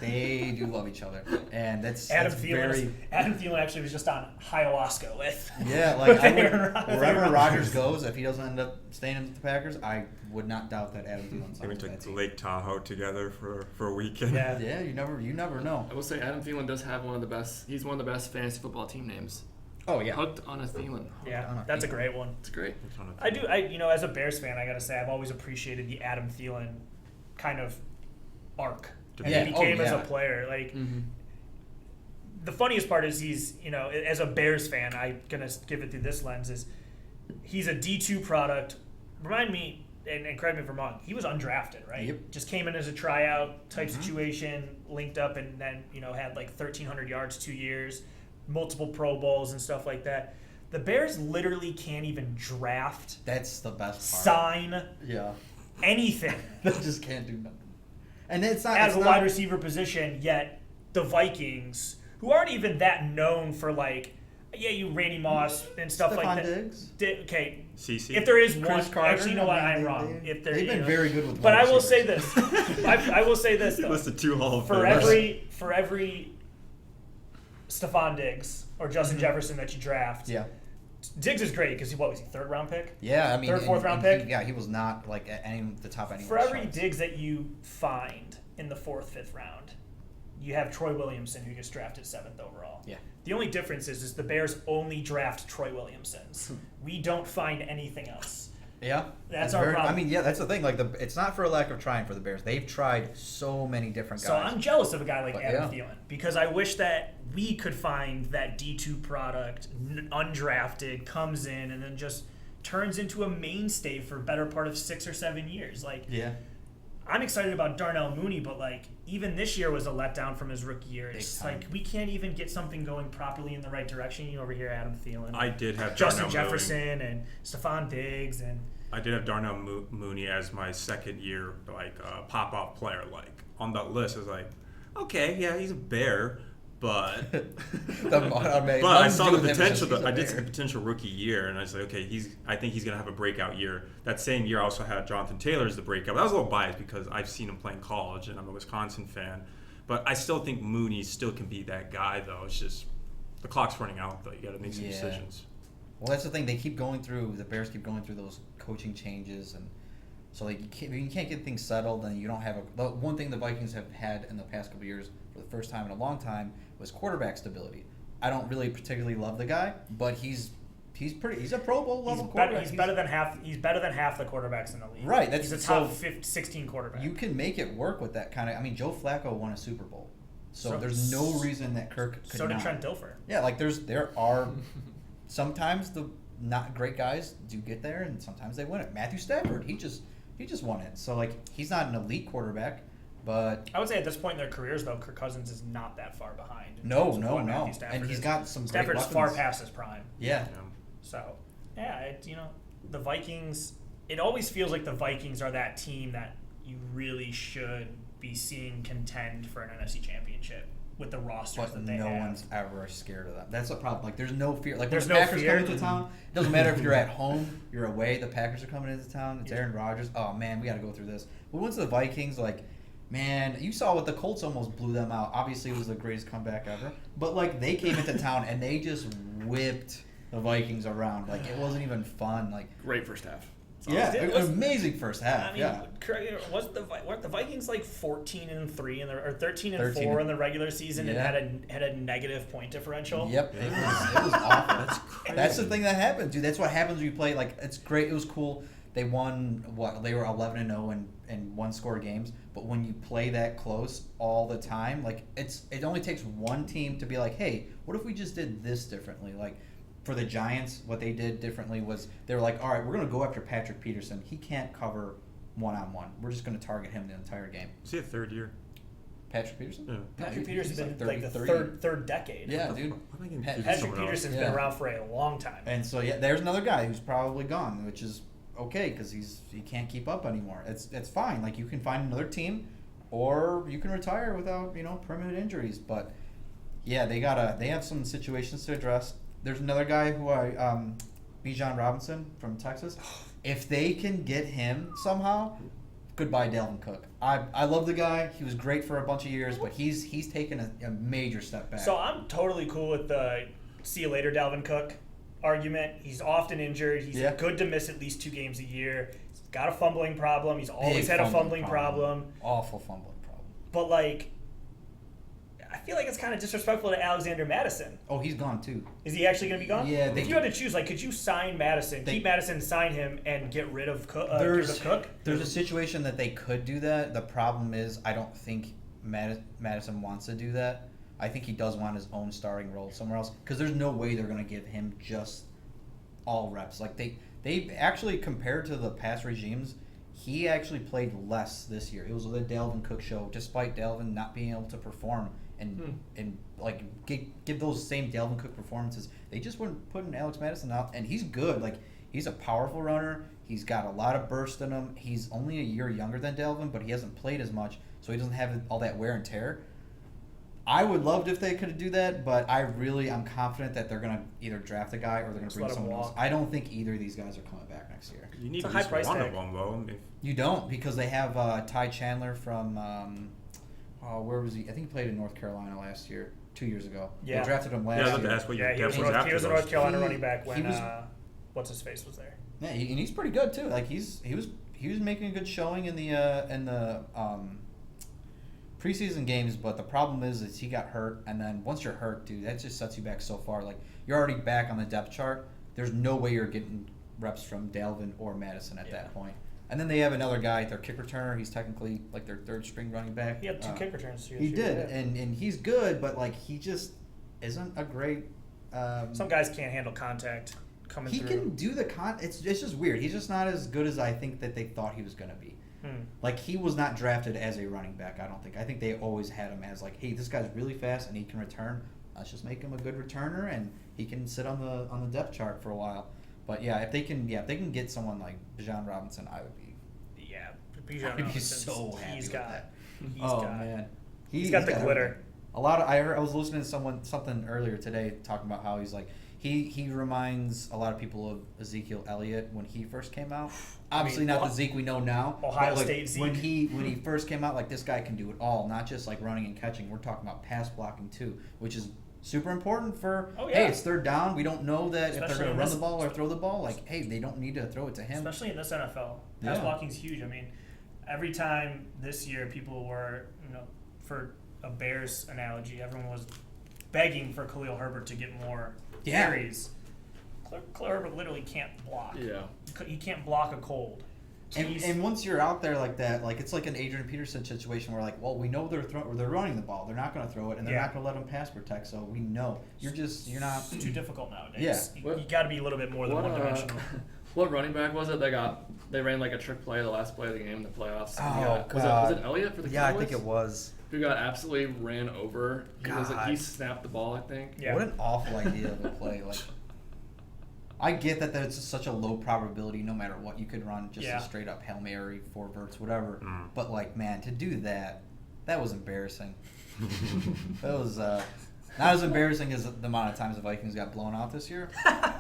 They do love each other, and that's Adam that's Thielen actually was just on ayahuasca with. Yeah, with I would, Aaron Rodgers. wherever Rodgers goes, if he doesn't end up staying with the Packers, I would not doubt that Adam Thielen's They on went that to team. Lake Tahoe together for a weekend. Yeah. Yeah, you never know. I will say Adam Thielen does have one of the best. He's one of the best fantasy football team names. Oh yeah, Hooked on a Thielen. Yeah, that's a great one. It's great. As a Bears fan, I gotta say, I've always appreciated the Adam Thielen kind of arc. And Yeah. he became Oh, as a yeah. player. Mm-hmm. The funniest part is he's, as a Bears fan, I'm gonna give it through this lens, is he's a D2 product. Remind me, and correct me if I'm wrong, he was undrafted, right? Yep. Just came in as a tryout type situation, linked up, and then, had 1,300 yards 2 years, multiple Pro Bowls and stuff like that. The Bears literally can't even draft, that's the best part. sign, Yeah, anything they just can't do nothing. And it's not as it's a not, wide receiver position, yet the Vikings, who aren't even that known for you Randy Moss and stuff Stephon like that. Diggs. Okay, CC. if there is Chris one, Carter, actually, you know what? I I'm mean, wrong. If there, they've been very good with but wide I will say receivers. this. I will say this though. listed 2 Hall of For Famers. every Stephon Diggs or Justin Jefferson that you draft, Yeah, Diggs is great because was he 3rd round pick? yeah. I mean, Third, fourth round and pick? he was not at the top anywhere. For every Diggs that you find in the 4th, 5th round, you have Troy Williamson, who gets drafted 7th overall. Yeah. The only difference is the Bears only draft Troy Williamsons. We don't find anything else. Yeah, That's our problem. I mean, yeah, that's the thing. It's not for a lack of trying for the Bears. They've tried so many different guys. So I'm jealous of a guy like But, Adam Thielen because I wish that we could find that D2 product, undrafted, comes in and then just turns into a mainstay for a better part of 6 or 7 years. Yeah. I'm excited about Darnell Mooney, but even this year was a letdown from his rookie year. It's Big time. we can't even get something going properly in the right direction. You over here, Adam Thielen, I did have Justin Darnell Jefferson, and Stephon Diggs, and I did have Darnell Mooney as my second year pop off player. Like on that list, I was like, okay, yeah, he's a Bear, but I saw the potential. I did see the potential rookie year, and I was like, okay, I think he's gonna have a breakout year. That same year, I also had Jonathan Taylor as the breakout. But I was a little biased because I've seen him play in college, and I'm a Wisconsin fan. But I still think Mooney still can be that guy, though. It's just the clock's running out, though. You got to make some decisions. Well, that's the thing. The Bears keep going through those coaching changes, and so like you can't get things settled, and you don't have the one thing the Vikings have had in the past couple of years for the first time in a long time was quarterback stability. I don't really particularly love the guy, but he's a Pro Bowl level quarterback. He's better than half the quarterbacks in the league. Right. He's a top 16 quarterback. You can make it work with that kind of. I mean, Joe Flacco won a Super Bowl, so there's no reason that Kirk could not. So did Trent Dilfer. Yeah, like there are sometimes the not great guys do get there, and sometimes they win it. Matthew Stafford, he just won it. So like he's not an elite quarterback, but I would say at this point in their careers, though, Kirk Cousins is not that far behind. No, and he's got some. Stafford's great far past his prime. Yeah. So, yeah, the Vikings. It always feels like the Vikings are that team that you really should be seeing contend for an NFC Championship with the rosters that they have. No one's ever scared of them. That's the problem. Like, there's no fear. Like, there's when the no Packers fear. come into town, it doesn't matter if you're at home, you're away. The Packers are coming into town. It's Aaron Rodgers. Oh man, we got to go through this. But once the Vikings, like, man, you saw what the Colts almost blew them out. Obviously, it was the greatest comeback ever. But like, they came into town and they just whipped the Vikings around. Like, it wasn't even fun. Like, Great first half. yeah, amazing first half. Weren't the Vikings like 14-3 or 13-4 in the regular season and had a negative point differential? Yep, it was awful. That's crazy. That's the thing that happens, dude. That's what happens when you play. Like, it's great. It was cool. They won they were 11-0 in one-score games. But when you play that close all the time, like it only takes one team to be like, hey, what if we just did this differently? Like, for the Giants, what they did differently was they were like, all right, we're going to go after Patrick Peterson. He can't cover one-on-one. We're just going to target him the entire game. Is he a third year? Patrick Peterson? Yeah. Patrick Peterson's been like the 30. third decade. Yeah, dude. Patrick Peterson's been around for a long time. And so, yeah, there's another guy who's probably gone, which is okay because he can't keep up anymore. It's fine. Like, you can find another team or you can retire without, permanent injuries. But, yeah, they have some situations to address. There's another guy who Bijan Robinson from Texas. If they can get him somehow, goodbye Dalvin Cook. I love the guy. He was great for a bunch of years, but he's taken a major step back. So I'm totally cool with the see you later Dalvin Cook argument. He's often injured. He's good to miss at least 2 games a year. He's got a fumbling problem. He's always had a fumbling problem. Awful fumbling problem. But like, I feel like it's kind of disrespectful to Alexander Madison. Oh, he's gone too. Is he actually going to be gone? Yeah. If you had to choose, like, could you sign Madison, keep Madison, sign him, and get rid of Cook? There's a situation that they could do that. The problem is I don't think Madison wants to do that. I think he does want his own starting role somewhere else because there's no way they're going to give him just all reps. Like they actually, compared to the past regimes, he actually played less this year. It was the Dalvin Cook show, despite Dalvin not being able to perform and like give those same Dalvin Cook performances. They just weren't putting Alex Madison out, and he's good. Like, he's a powerful runner. He's got a lot of burst in him. He's only a year younger than Dalvin, but he hasn't played as much, so he doesn't have all that wear and tear. I would love if they could do that, but I'm confident that they're going to either draft a guy or they're going to bring someone else. I don't think either of these guys are coming back next year. You need at least one of them, though. You don't, because they have Ty Chandler from where was he? I think he played in North Carolina 2 years ago. Yeah. They drafted him last year. That's what he was a North Carolina running back when what's his face was there. Yeah, and he's pretty good too. Like, he was making a good showing in the preseason games, but the problem is he got hurt, and then once you're hurt, dude, that just sets you back so far. Like, you're already back on the depth chart. There's no way you're getting reps from Dalvin or Madison at that point. And then they have another guy, their kick returner. He's technically like their third string running back. He had 2 kick returns. He did, and he's good, but like, he just isn't a great. Some guys can't handle contact coming through. He can do the It's just weird. He's just not as good as I think that they thought he was going to be. Like, he was not drafted as a running back, I don't think. I think they always had him as like, hey, this guy's really fast and he can return. Let's just make him a good returner and he can sit on the depth chart for a while. But yeah, if they can get someone like Bijan Robinson, I would be. Yeah, I'd Bijan be Robinson's- so happy he's with got, that. he's Oh got, man, he's got the glitter. everything. A lot of I was listening to something earlier today talking about how he's like he reminds a lot of people of Ezekiel Elliott when he first came out. Obviously not the Zeke we know now. Ohio but like State Zeke. when he first came out, like this guy can do it all, not just like running and catching. We're talking about pass blocking too, which is super important for. Oh, yeah. Hey, it's third down. We don't know that if Especially they're going in to run this- the ball or throw the ball. Like, hey, they don't need to throw it to him. Especially in this NFL. Pass Yeah. blocking's huge. I mean, every time this year people were, for a Bears analogy, everyone was begging for Khalil Herbert to get more Yeah. carries. Khalil Herbert literally can't block. Yeah. He can't block a cold. And once you're out there like that, like it's like an Adrian Peterson situation where like, well, we know they're running the ball, they're not going to throw it, and they're Yeah. not going to let them pass protect. So we know you're not. It's too difficult nowadays. Yeah. You got to be a little bit more than What, one-dimensional. what running back was it they ran like a trick play the last play of the game in the playoffs? And he Oh, got- God. Was it Elliott for the Yeah, I Cowboys? think it was. Who got absolutely ran over. God. He snapped the ball, I think. Yeah. What an awful idea of a play. Like, I get that that's such a low probability, no matter what you could run, just Yeah. a straight up Hail Mary, 4 verts, whatever. Mm. But like, man, to do that was embarrassing. That was not as embarrassing as the amount of times the Vikings got blown out this year.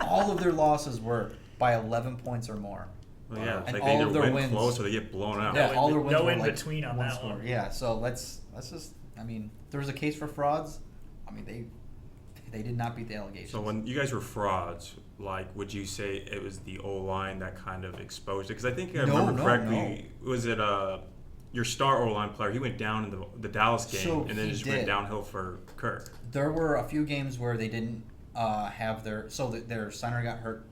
All of their losses were by 11 points or more. Well, yeah, it's And like all they of either their win wins- close or they get blown out. Yeah, all their wins no were in like between on one that score. one. Yeah, so let's just. I mean, there was a case for frauds. I mean, they did not beat the allegations. So when you guys were frauds, like, would you say it was the O-line that kind of exposed it? Because I think I remember correctly, was it your star O-line player? He went down in the Dallas game, So and then he just did. went downhill for Kirk. There were a few games where they didn't have their center got hurt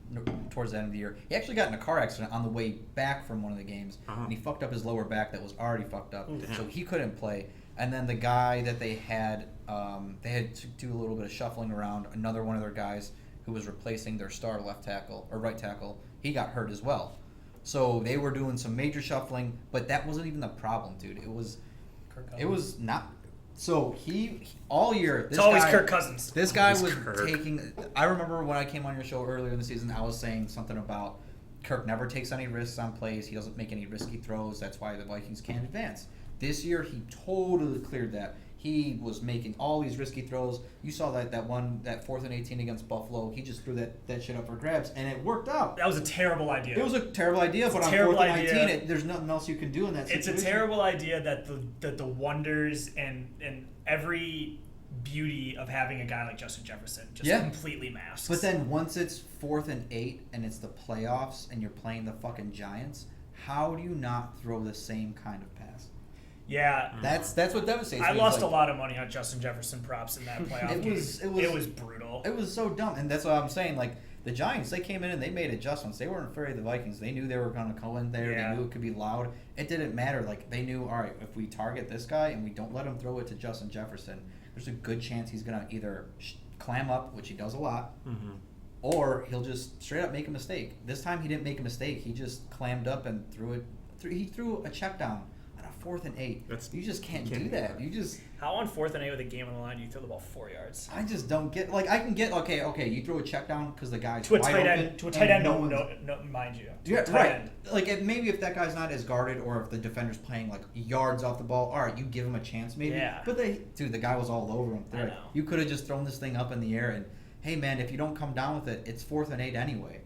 towards the end of the year. He actually got in a car accident on the way back from one of the games, and he fucked up his lower back that was already fucked up, so he couldn't play. And then the guy that they had to do a little bit of shuffling around. Another one of their guys who was replacing their star left tackle or right tackle, he got hurt as well. So they were doing some major shuffling, but that wasn't even the problem, dude. It was not. So he all year. It's always Kirk Cousins. This guy It's was Kirk. taking. I remember when I came on your show earlier in the season, I was saying something about Kirk never takes any risks on plays. He doesn't make any risky throws. That's why the Vikings can't advance. This year, he totally cleared that. He was making all these risky throws. You saw that 4th and 18 against Buffalo. He just threw that shit up for grabs, and it worked out. That was a terrible idea. It was a terrible idea, but on terrible 4th and idea. 19, there's nothing else you can do in that It's situation. a terrible idea that the wonders and every beauty of having a guy like Justin Jefferson just completely masks. But then once it's 4th and 8 and it's the playoffs and you're playing the fucking Giants, how do you not throw the same kind of pass? yeah, That's what devastates me. I It's lost like, a lot of money on Justin Jefferson props in that playoff game. It was brutal. It was so dumb, and that's what I'm saying. Like the Giants, they came in and they made adjustments. They weren't afraid of the Vikings. They knew they were going to go in there. Yeah. They knew it could be loud. It didn't matter. Like they knew, all right, if we target this guy and we don't let him throw it to Justin Jefferson, there's a good chance he's going to either clam up, which he does a lot, or he'll just straight up make a mistake. This time he didn't make a mistake. He just clammed up and threw it. He threw a check down on a 4th and 8. You just can't do that. You just. How on 4th and 8 with a game on the line do you throw the ball 4 yards? I just don't get. Like I can get. Okay. You throw a check down because the guy's To a wide tight open, end. To a tight end. no one's- No, mind you. To Yeah, a tight right. end. Like maybe if that guy's not as guarded, or if the defender's playing like yards off the ball, all right, you give him a chance maybe. Yeah. But the guy was all over him. I Right. know. You could have just thrown this thing up in the air and, hey man, if you don't come down with it, it's 4th and 8 anyway.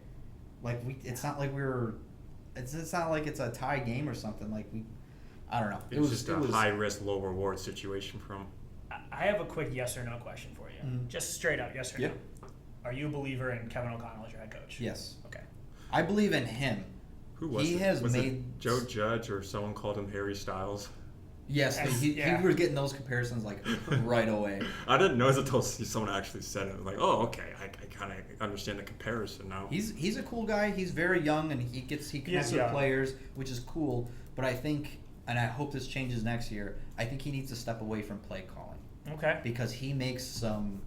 Like it's not like it's not like it's a tie game or something. Like I don't know. It was just a high risk, low reward situation from. I have a quick yes or no question for you. Mhm. Just straight up, yes or Yep. no. Are you a believer in Kevin O'Connell as your head coach? Yes. Okay. I believe in him. Who was He it? has was made it Joe Judge or someone called him Harry Styles? Yes, Yes, he yeah. was getting those comparisons like right away. I didn't know until someone actually said it. I was like, oh, okay, I kind of understand the comparison now. He's a cool guy. He's very young and he connects with young. players, which is cool. But I think, and I hope this changes next year, I think he needs to step away from play calling Okay. because he makes some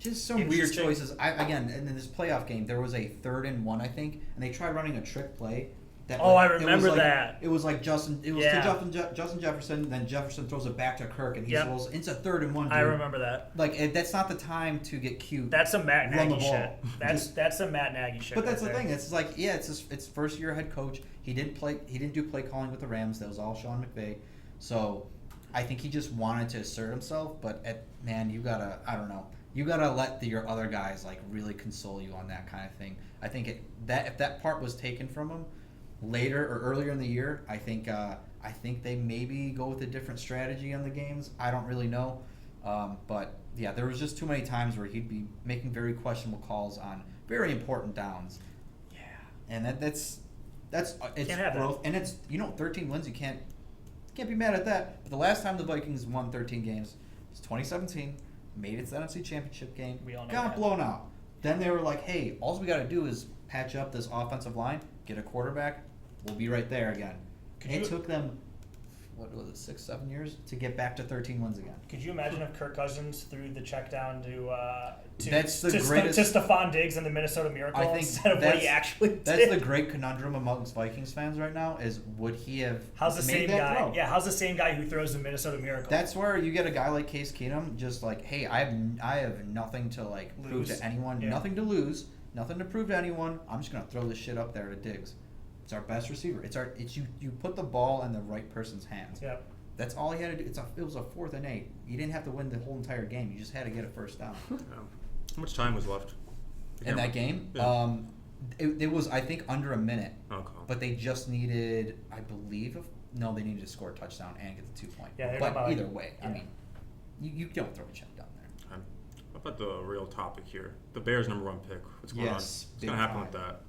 weird Interesting. choices. Again, in this playoff game, there was a 3rd and 1, I think, and they tried running a trick play, That Oh, I it was remember like- that. It was like Justin. It was Yeah. to Justin Jefferson. Then Jefferson throws it back to Kirk, and he Yep. rolls into 3rd and 1. Dude. I remember that. Like that's not the time to get cute. That's some Matt Run the Nagy ball. shit. That's some Matt Nagy shit. But that's right the there. thing. It's like it's first year head coach. He didn't do play calling with the Rams. That was all Sean McVay. So I think he just wanted to assert himself. But you gotta you gotta let your other guys like really console you on that kind of thing. I think if that part was taken from him later or earlier in the year, I think they maybe go with a different strategy on the games. I don't really know. But yeah, there was just too many times where he'd be making very questionable calls on very important downs. Yeah. And it's Can't have growth, and it's 13 wins. You can't be mad at that. But the last time the Vikings won 13 games was 2017. Made it to the NFC Championship game. We all know got that. blown out. Then they were like, "Hey, all we got to do is patch up this offensive line, get a quarterback. We'll be right there again." It took them, what was it, 6-7 years to get back to 13 wins again. Could you imagine if Kirk Cousins threw the check down to That's the greatest- to Stephon Diggs and the Minnesota Miracle I think instead of what he actually did? That's the great conundrum amongst Vikings fans right now is would he have How's the made same that guy? throw? Yeah, how's the same guy who throws the Minnesota Miracle? That's where you get a guy like Case Keenum, just like, hey, I have nothing to like prove Lose. to anyone, Yeah. nothing to lose, nothing to prove to anyone. I'm just gonna throw this shit up there to Diggs. It's our best receiver. It's you put the ball in the right person's hands. Yep. That's all he had to do. It was a 4th and 8. You didn't have to win the whole entire game. You just had to get a first down. Yeah. How much time was left? In that game, Yeah. it was I think under a minute. Okay. But they just needed, I believe, they needed to score a touchdown and get the 2-point. Yeah, they're but about- either way, I yeah. mean, you don't throw a check down there. How about the real topic here? The Bears' #1 pick. What's going on? Yes, What's big going to happen time. with that?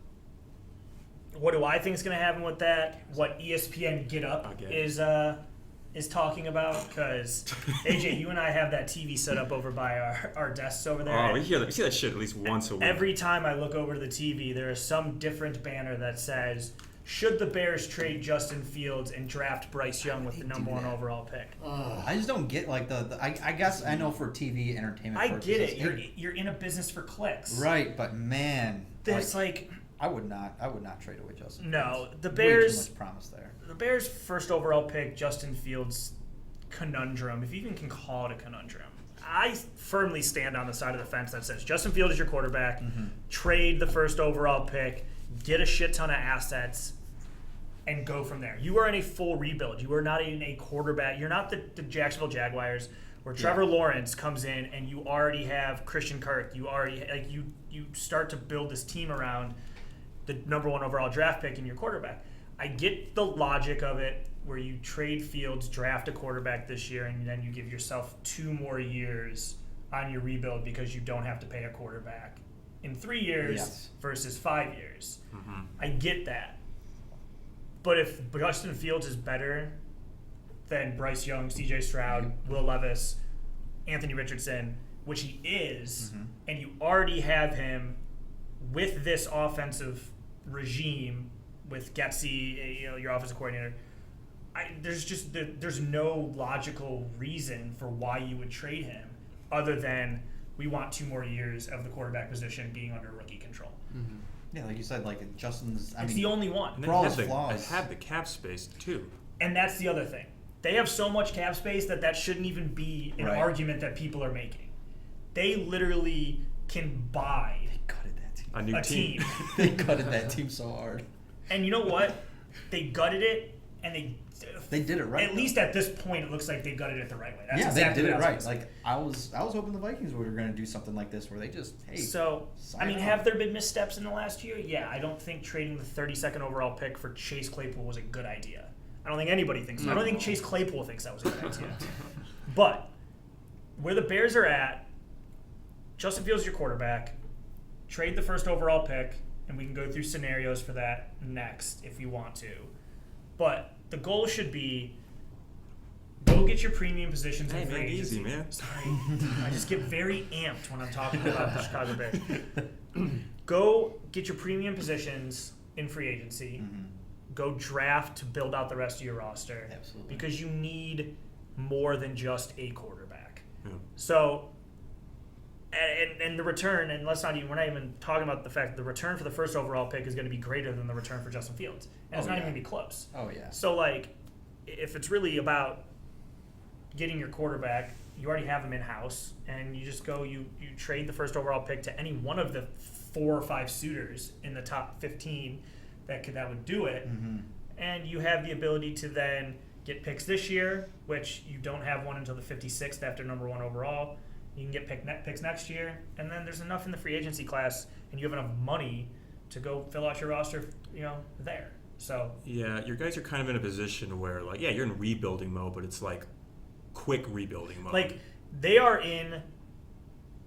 What do I think is going to happen with that? What ESPN Get Up Okay. is talking about? Because AJ, you and I have that TV set up over by our desks over there. Oh, we see that shit at least once a week. Every time I look over to the TV, there is some different banner that says, "Should the Bears trade Justin Fields and draft Bryce Young with the They do number 1 that. overall pick?" I just don't get like I guess I know for TV entertainment. I get purposes, it. You're in a business for clicks. right, but man, There's like I would not trade away Justin. No, Fields. the Way Bears- too much promise there. the Bears' first overall pick, Justin Fields conundrum, if you even can call it a conundrum. I firmly stand on the side of the fence that says Justin Fields is your quarterback. Trade the first overall pick, get a shit ton of assets, and go from there. You are in a full rebuild. You are not in a quarterback. You're not the Jacksonville Jaguars where Trevor Lawrence comes in and you already have Christian Kirk. You already you start to build this team around the number 1 overall draft pick and your quarterback. I get the logic of it where you trade Fields, draft a quarterback this year, and then you give yourself 2 more years on your rebuild because you don't have to pay a quarterback in 3 years Yes. versus 5 years. Mm-hmm. I get that. But if Justin Fields is better than Bryce Young, CJ Stroud, Will Levis, Anthony Richardson, which he is, and you already have him with this offensive regime with Getsy, your offensive coordinator, there's no logical reason for why you would trade him other than we want 2 more years of the quarterback position being under rookie control. Yeah, like you said, like Justin's. It's the only one. And For all they his have flaws. they have the cap space too. And that's the other thing. They have so much cap space that shouldn't even be an Right. argument that people are making. They literally can buy They gutted that team. A new a team. They gutted that team so hard. And you know what? They gutted it, and They did it right. At least at this point, it looks like they gutted it the right way. That's yeah, exactly they did what it I right. was gonna Like I was hoping the Vikings were going to do something like this, where they just say. So, I sign mean, off. have there been missteps in the last year? Yeah, I don't think trading the 32nd overall pick for Chase Claypool was a good idea. I don't think anybody thinks so. I don't think Chase Claypool thinks that was a good idea. But where the Bears are at, Justin Fields is your quarterback. Trade the first overall pick, and we can go through scenarios for that next if you want to. But the goal should be go get your premium positions Hey in free man, agency. easy man. Sorry. I just get very amped when I'm talking about the Chicago Bears. Go get your premium positions in free agency. Go draft to build out the rest of your roster. Absolutely. Because you need more than just a quarterback. Yeah. So And the return, and we're not even talking about the fact that the return for the first overall pick is going to be greater than the return for Justin Fields. And it's not even going to be close. Oh, yeah. So, like, if it's really about getting your quarterback, you already have him in-house, and you just go, you trade the first overall pick to any one of the 4 or 5 suitors in the top 15 that would do it, and you have the ability to then get picks this year, which you don't have one until the 56th after number 1 overall. You can get picks next year, and then there's enough in the free agency class, and you have enough money to go fill out your roster, there. So yeah, your guys are kind of in a position where, like, yeah, you're in rebuilding mode, but it's like quick rebuilding mode. Like, they are in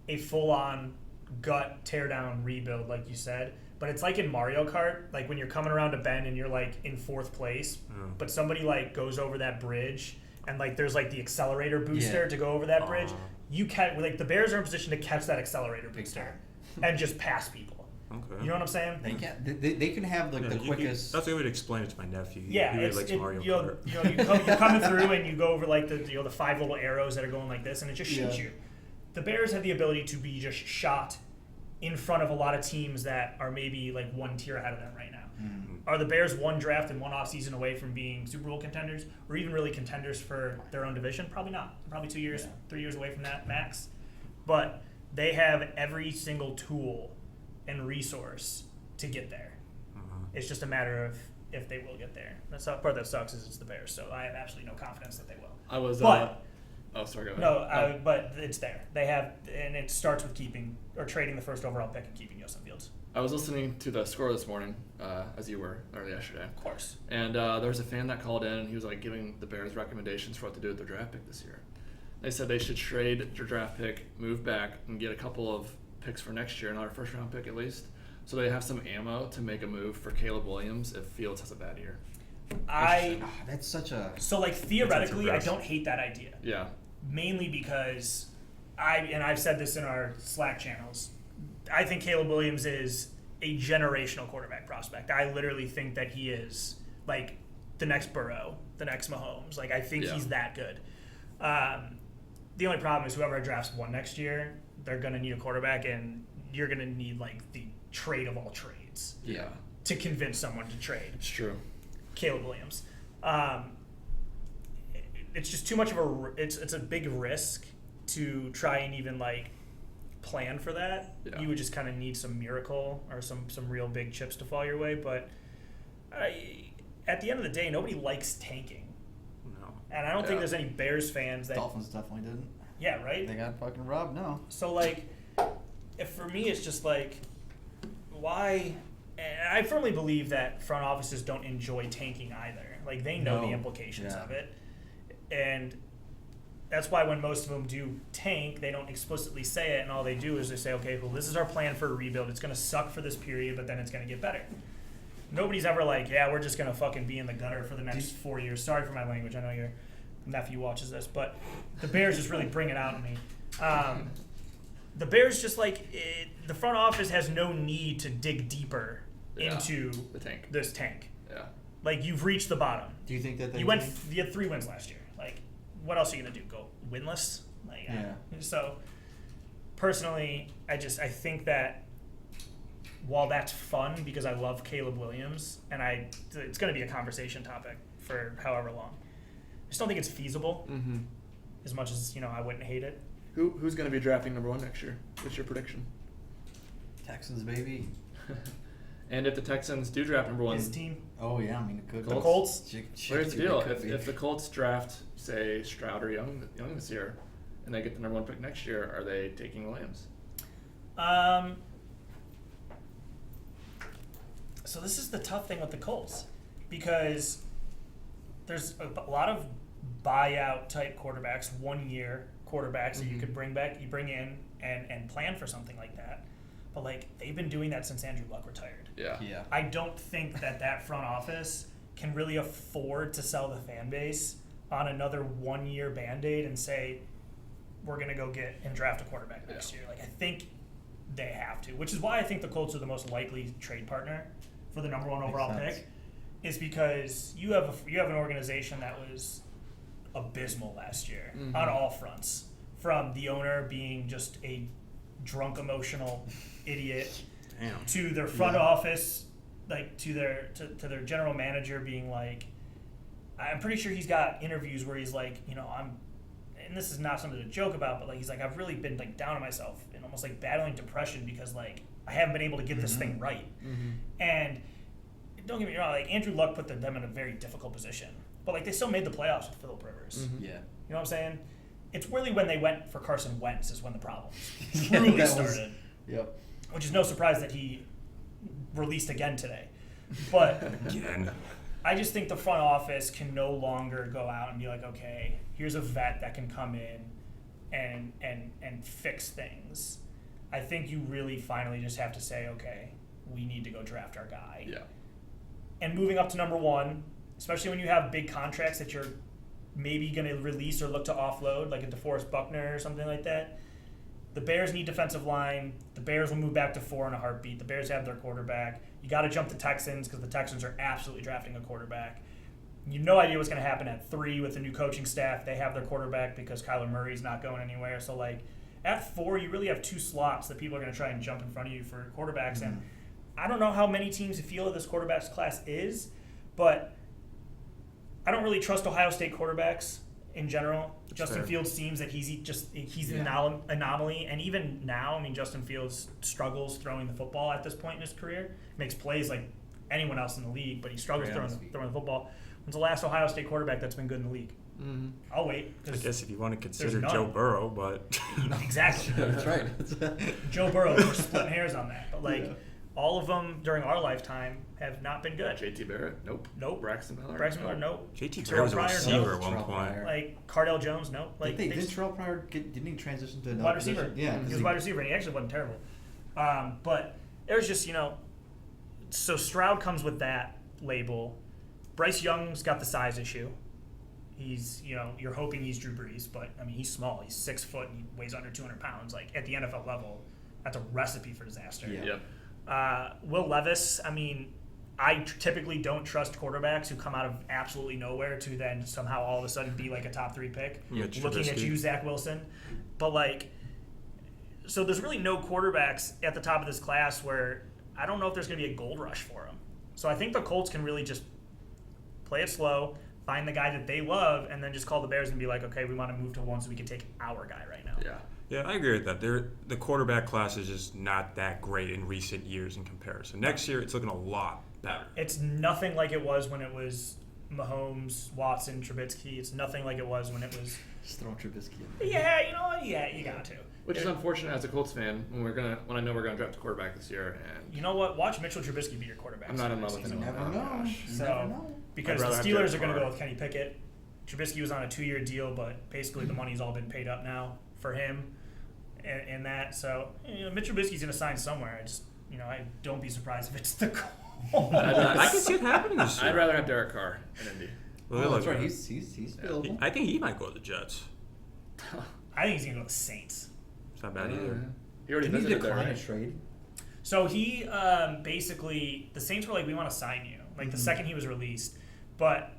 a full-on gut tear-down rebuild, like you said. But it's like in Mario Kart, like when you're coming around a bend and you're like in 4th place, but somebody like goes over that bridge and like there's like the accelerator booster to go over that bridge. You can like the Bears are in position to catch that accelerator booster and just pass people. Okay. You know what I'm saying? They can. They can have like the quickest. That's the way to explain it to my nephew. Yeah, he really likes Mario Kart. You're coming through and you go over like the 5 little arrows that are going like this, and it just shoots you. The Bears have the ability to be just shot in front of a lot of teams that are maybe like 1 tier ahead of them right now. Are the Bears 1 draft and 1 offseason away from being Super Bowl contenders, or even really contenders for their own division? Probably not. Probably 2 years, 3 years away from that max. But they have every single tool and resource to get there. It's just a matter of if they will get there. That's the part that sucks is it's the Bears, so I have absolutely no confidence that they will. Oh, sorry, go ahead. No, but it's there. They have, and it starts with keeping or trading the first overall pick and keeping Justin Fields. I was listening to the score this morning, as you were early yesterday. Of course. And there was a fan that called in, and he was like giving the Bears recommendations for what to do with their draft pick this year. They said they should trade their draft pick, move back, and get a couple of picks for next year, another first-round pick at least, so they have some ammo to make a move for Caleb Williams if Fields has a bad year. That's such a. So like theoretically, I don't hate that idea. Yeah. Mainly because I've said this in our Slack channels, I think Caleb Williams is a generational quarterback prospect. I literally think that he is like the next Burrow, the next Mahomes. Like I think he's that good. The only problem is whoever drafts 1 next year, they're going to need a quarterback, and you're going to need like the trade of all trades. Yeah. To convince someone to trade. It's true. Caleb Williams. It's just too much of it's a big risk to try and even like plan for that. You would just kind of need some miracle or some real big chips to fall your way. But at the end of the day, nobody likes tanking. No. And I don't think there's any Bears fans that Dolphins definitely didn't. Yeah, right? They got fucking robbed. No. So like, if for me it's just like, why? And I firmly believe that front offices don't enjoy tanking either. Like they know the implications of it. And that's why when most of them do tank, they don't explicitly say it, and all they do is they say, okay, well, this is our plan for a rebuild. It's going to suck for this period, but then it's going to get better. Nobody's ever like, yeah, we're just going to fucking be in the gutter for the next 4 years. Sorry for my language. I know your nephew watches this, but the Bears just really bring it out in me. The Bears just like, the front office has no need to dig deeper into this tank. Yeah. Like, you've reached the bottom. Do you think that they you had 3 wins last year. Like, what else are you gonna do? Go winless? Like, So, personally, I think that while that's fun because I love Caleb Williams and it's gonna be a conversation topic for however long. I just don't think it's feasible. As much as I wouldn't hate it. Who's gonna be drafting number 1 next year? What's your prediction? Texans, baby. And if the Texans do draft number 1, his team. Oh yeah, I mean it could. The Colts. Here's the deal: if the Colts draft, say, Stroud or Young this year, and they get the number 1 pick next year, are they taking Williams? So this is the tough thing with the Colts because there's a lot of buyout type quarterbacks, 1-year quarterbacks that you could bring in and plan for something like that. But like they've been doing that since Andrew Luck retired. Yeah. I don't think that front office can really afford to sell the fan base on another 1-year Band-Aid and say we're gonna go get and draft a quarterback next year. Like I think they have to, which is why I think the Colts are the most likely trade partner for the number 1 overall pick, is because you have an organization that was abysmal last year on all fronts, from the owner being just a drunk, emotional idiot Damn. to their front office, like to their general manager being like, I'm pretty sure he's got interviews where he's like, and this is not something to joke about, but like he's like, I've really been like down on myself and almost like battling depression because like I haven't been able to get this thing right. And don't get me wrong, like Andrew Luck put them in a very difficult position, but like they still made the playoffs with Phillip Rivers. Yeah. You know what I'm saying? It's really when they went for Carson Wentz is when the problems really started. Yep. Which is no surprise that he released again today. But Again. I just think the front office can no longer go out and be like, okay, here's a vet that can come in and fix things. I think you really finally just have to say, okay, we need to go draft our guy. Yeah. And moving up to number one, especially when you have big contracts that you're maybe going to release or look to offload, like a DeForest Buckner or something like that. The Bears need defensive line. The Bears will move back to 4 in a heartbeat. The Bears have their quarterback. You got to jump the Texans because the Texans are absolutely drafting a quarterback. You have no idea what's going to happen at 3 with the new coaching staff. They have their quarterback because Kyler Murray's not going anywhere. So, like, at 4, you really have 2 slots that people are going to try and jump in front of you for quarterbacks. And I don't know how many teams feel that this quarterbacks class is, but I don't really trust Ohio State quarterbacks in general. Justin fair. Fields seems that he's an anomaly, and even now, I mean, Justin Fields struggles throwing the football at this point in his career. Makes plays like anyone else in the league, but he struggles throwing the football. When's the last Ohio State quarterback that's been good in the league? I'll wait. I guess if you want to consider none. Joe Burrow, but Exactly. That's right. Joe Burrow, we're splitting hairs on that, but like all of them during our lifetime have not been good. JT Barrett? Nope. Braxton Miller? Nope. JT Terrell Barrett was a Pryor, receiver at no. one Terrell point. Pryor. Like Cardell Jones, nope. Like Didn't Terrell Pryor didn't he transition to another wide receiver? position? Yeah, he was wide receiver, and he actually wasn't terrible. But there's just so Stroud comes with that label. Bryce Young's got the size issue. He's you're hoping he's Drew Brees, but I mean he's small. He's 6 foot and he weighs under 200 pounds. Like at the NFL level, that's a recipe for disaster. Yeah. Yep. Will Levis, I mean, I typically don't trust quarterbacks who come out of absolutely nowhere to then somehow all of a sudden be like a top 3 pick. Mitch Looking at Trubisky. you, Zach Wilson. But like, so there's really no quarterbacks at the top of this class where I don't know if there's going to be a gold rush for them. So I think the Colts can really just play it slow, find the guy that they love, and then just call the Bears and be like, okay, we want to move to one so we can take our guy right now. Yeah. Yeah, I agree with that. The quarterback class is just not that great in recent years in comparison. Next year, it's looking a lot better. It's nothing like it was when it was Mahomes, Watson, Trubisky. It's nothing like it was when it was. Just throw Trubisky in. Yeah, you got to. Which is unfortunate as a Colts fan when I know we're gonna draft a quarterback this year, and You know what? Watch Mitchell Trubisky be your quarterback. I'm not in love with season. him. You never Oh, know. gosh. You So- never know. Because I'd the rather have Steelers Derek are going to Carr. go with Kenny Pickett. Trubisky was on a 2-year deal, but basically the money's all been paid up now for him and that. So, Mitch Trubisky's going to sign somewhere. I just, I don't be surprised if it's the Colts. I can see it happening this year. I'd rather have Derek Carr in Indy. Well, Oh, that's look, right. He's available. I think he might go to the Jets. I think he's going to go to the Saints. It's not bad either. He already Didn't he visited there, decline a right? trade? So he basically, the Saints were like, we want to sign you. Like the second he was released. But,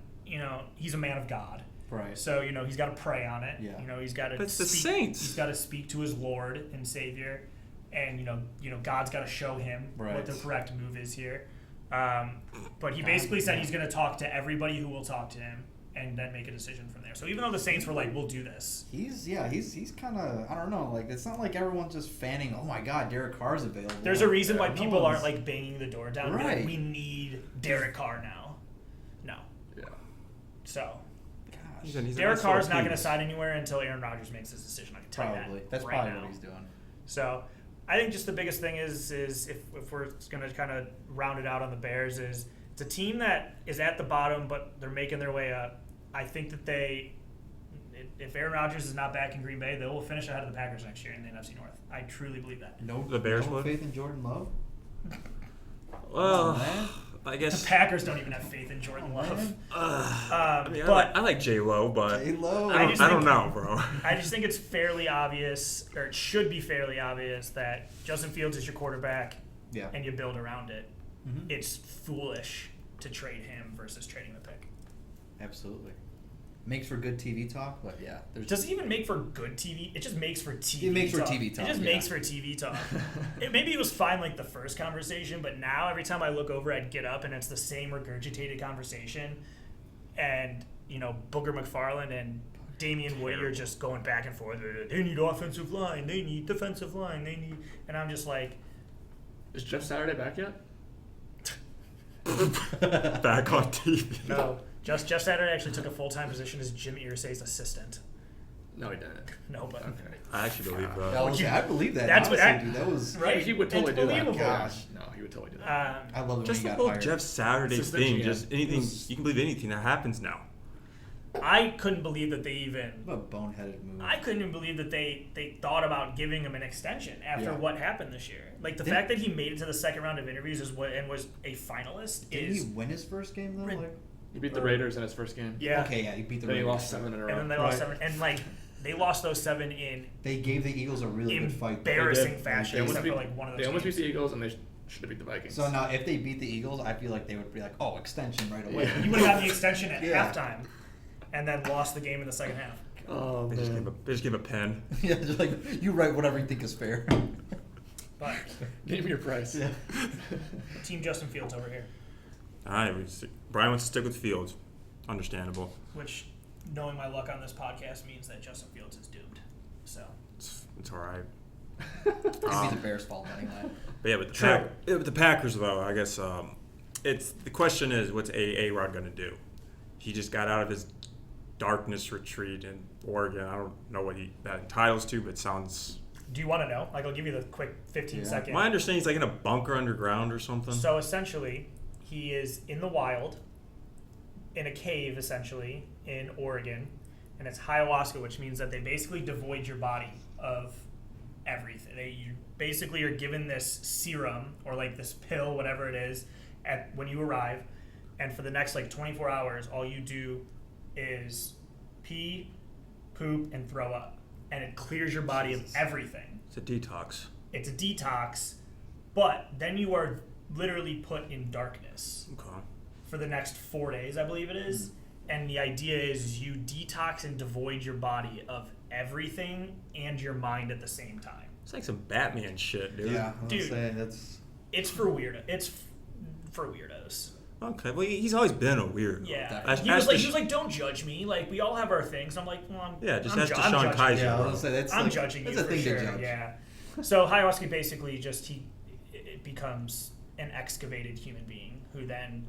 he's a man of God. Right. So, he's got to pray on it. Yeah. He's got to That's the speak. Saints. He's got to speak to his Lord and Savior. And, God's got to show him what Right. the correct move is here. But he basically said he's going to talk to everybody who will talk to him and then make a decision from there. So even though the Saints were like, we'll do this. He's kind of, I don't know, like it's not like everyone's just fanning, oh my God, Derek Carr's available. There's a reason why No people aren't one's- like banging the door down. Right. Right. Like, we need Derek Carr now. No. Yeah. So He's Gosh, a Derek nice Carr's little not going to piece. sign anywhere until Aaron Rodgers makes his decision. I can tell probably. you that. That's right probably now. what he's doing. So I think just the biggest thing is if we're going to kind of round it out on the Bears is it's a team that is at the bottom, but they're making their way up. I think that if Aaron Rodgers is not back in Green Bay, they will finish ahead of the Packers next year in the NFC North. I truly believe that. No, The Bears no would? faith in Jordan Love. Well, Man. I The guess. Packers don't even have faith in Jordan Love. I mean, But I like J-Lo, but J-Lo. I just don't think- know, bro. I just think it's fairly obvious, or it should be fairly obvious, that Justin Fields is your quarterback Yeah. and you build around it. Mhm. It's foolish to trade him versus trading the pick. Absolutely. makes for good TV talk. But yeah, there's Does it even make for good TV? It just makes for TV. It makes for talk. TV talk, It just yeah. makes for TV talk. Maybe it was fine like the first conversation, but now every time I look over, I'd get up and it's the same regurgitated conversation, and Booger McFarland and Damian Whittier just going back and forth. They need offensive line. They need defensive line. They need, and I'm just like, Is Jeff Saturday back yet? Back on TV. no. Jeff Saturday actually took a full-time position as Jim Irsay's assistant. No, he didn't. No, but Okay. I actually believe I believe that. That's what honestly, dude, that was. right. He would totally It's do that. believable. Gosh. No, he would totally do that. I love it just when the he whole got hired. Jeff Saturday Assistant thing. GM. Just anything you can believe anything that happens now. I couldn't believe that they even. What a boneheaded move. I couldn't even believe that they thought about giving him an extension after Yeah. what happened this year. Like the Didn't- fact that he made it to the second round of interviews and was a finalist Didn't is he win his first game though? Rid- Like, He beat the Raiders in his first game. yeah. okay, yeah, he beat the Then he Raiders. lost 7 in a row. And then they lost Right. 7, and they lost those 7 in They gave the Eagles a really good fight. embarrassing They did. fashion, They almost except for like one of They those. almost beat games. the Eagles, and they should have beat the Vikings. So now, if they beat the Eagles, I feel like they would be like, "Oh, extension right away." Yeah. You would have gotten the extension at Yeah. halftime, and then lost the game in the second half. Oh, They just gave a pen. Yeah, just like you write whatever you think is fair. But Give me your price. Yeah. Team Justin Fields over here, All right, Brian wants to stick with Fields. Understandable. which, knowing my luck on this podcast, means that Justin Fields is doomed. So It's all right. It'd be the Bears' fault anyway. But yeah, with the, True. with the Packers, though, I guess it's the question is, what's A-Rod going to do? He just got out of his darkness retreat in Oregon. I don't know what that entitles to, but it sounds... do you want to know? Like, I'll give you the quick 15-second. My understanding is like in a bunker underground or something. So essentially, he is in the wild, in a cave, essentially, in Oregon, and it's ayahuasca, which means that they basically devoid your body of everything. You basically are given this serum, or like this pill, whatever it is, when you arrive, and for the next like 24 hours, all you do is pee, poop, and throw up, and it clears your body of everything. It's a detox. It's a detox, but then you are literally put in darkness Okay. for the next 4 days, I believe it is. And the idea is you detox and devoid your body of everything and your mind at the same time. It's like some Batman shit, dude. Yeah, I was Dude. saying that's. It's for for weirdos. Okay, well, he's always been a weirdo. Yeah, Ask- he was ask like, the he was like, don't judge me. Like, we all have our things. I'm like, well, just I'm ask I'm Deshaun judging Kaiser. you. Yeah, I was gonna say that's. I'm like, judging that's you a for thing sure. to judge. Yeah. So ayahuasca basically it becomes an excavated human being who then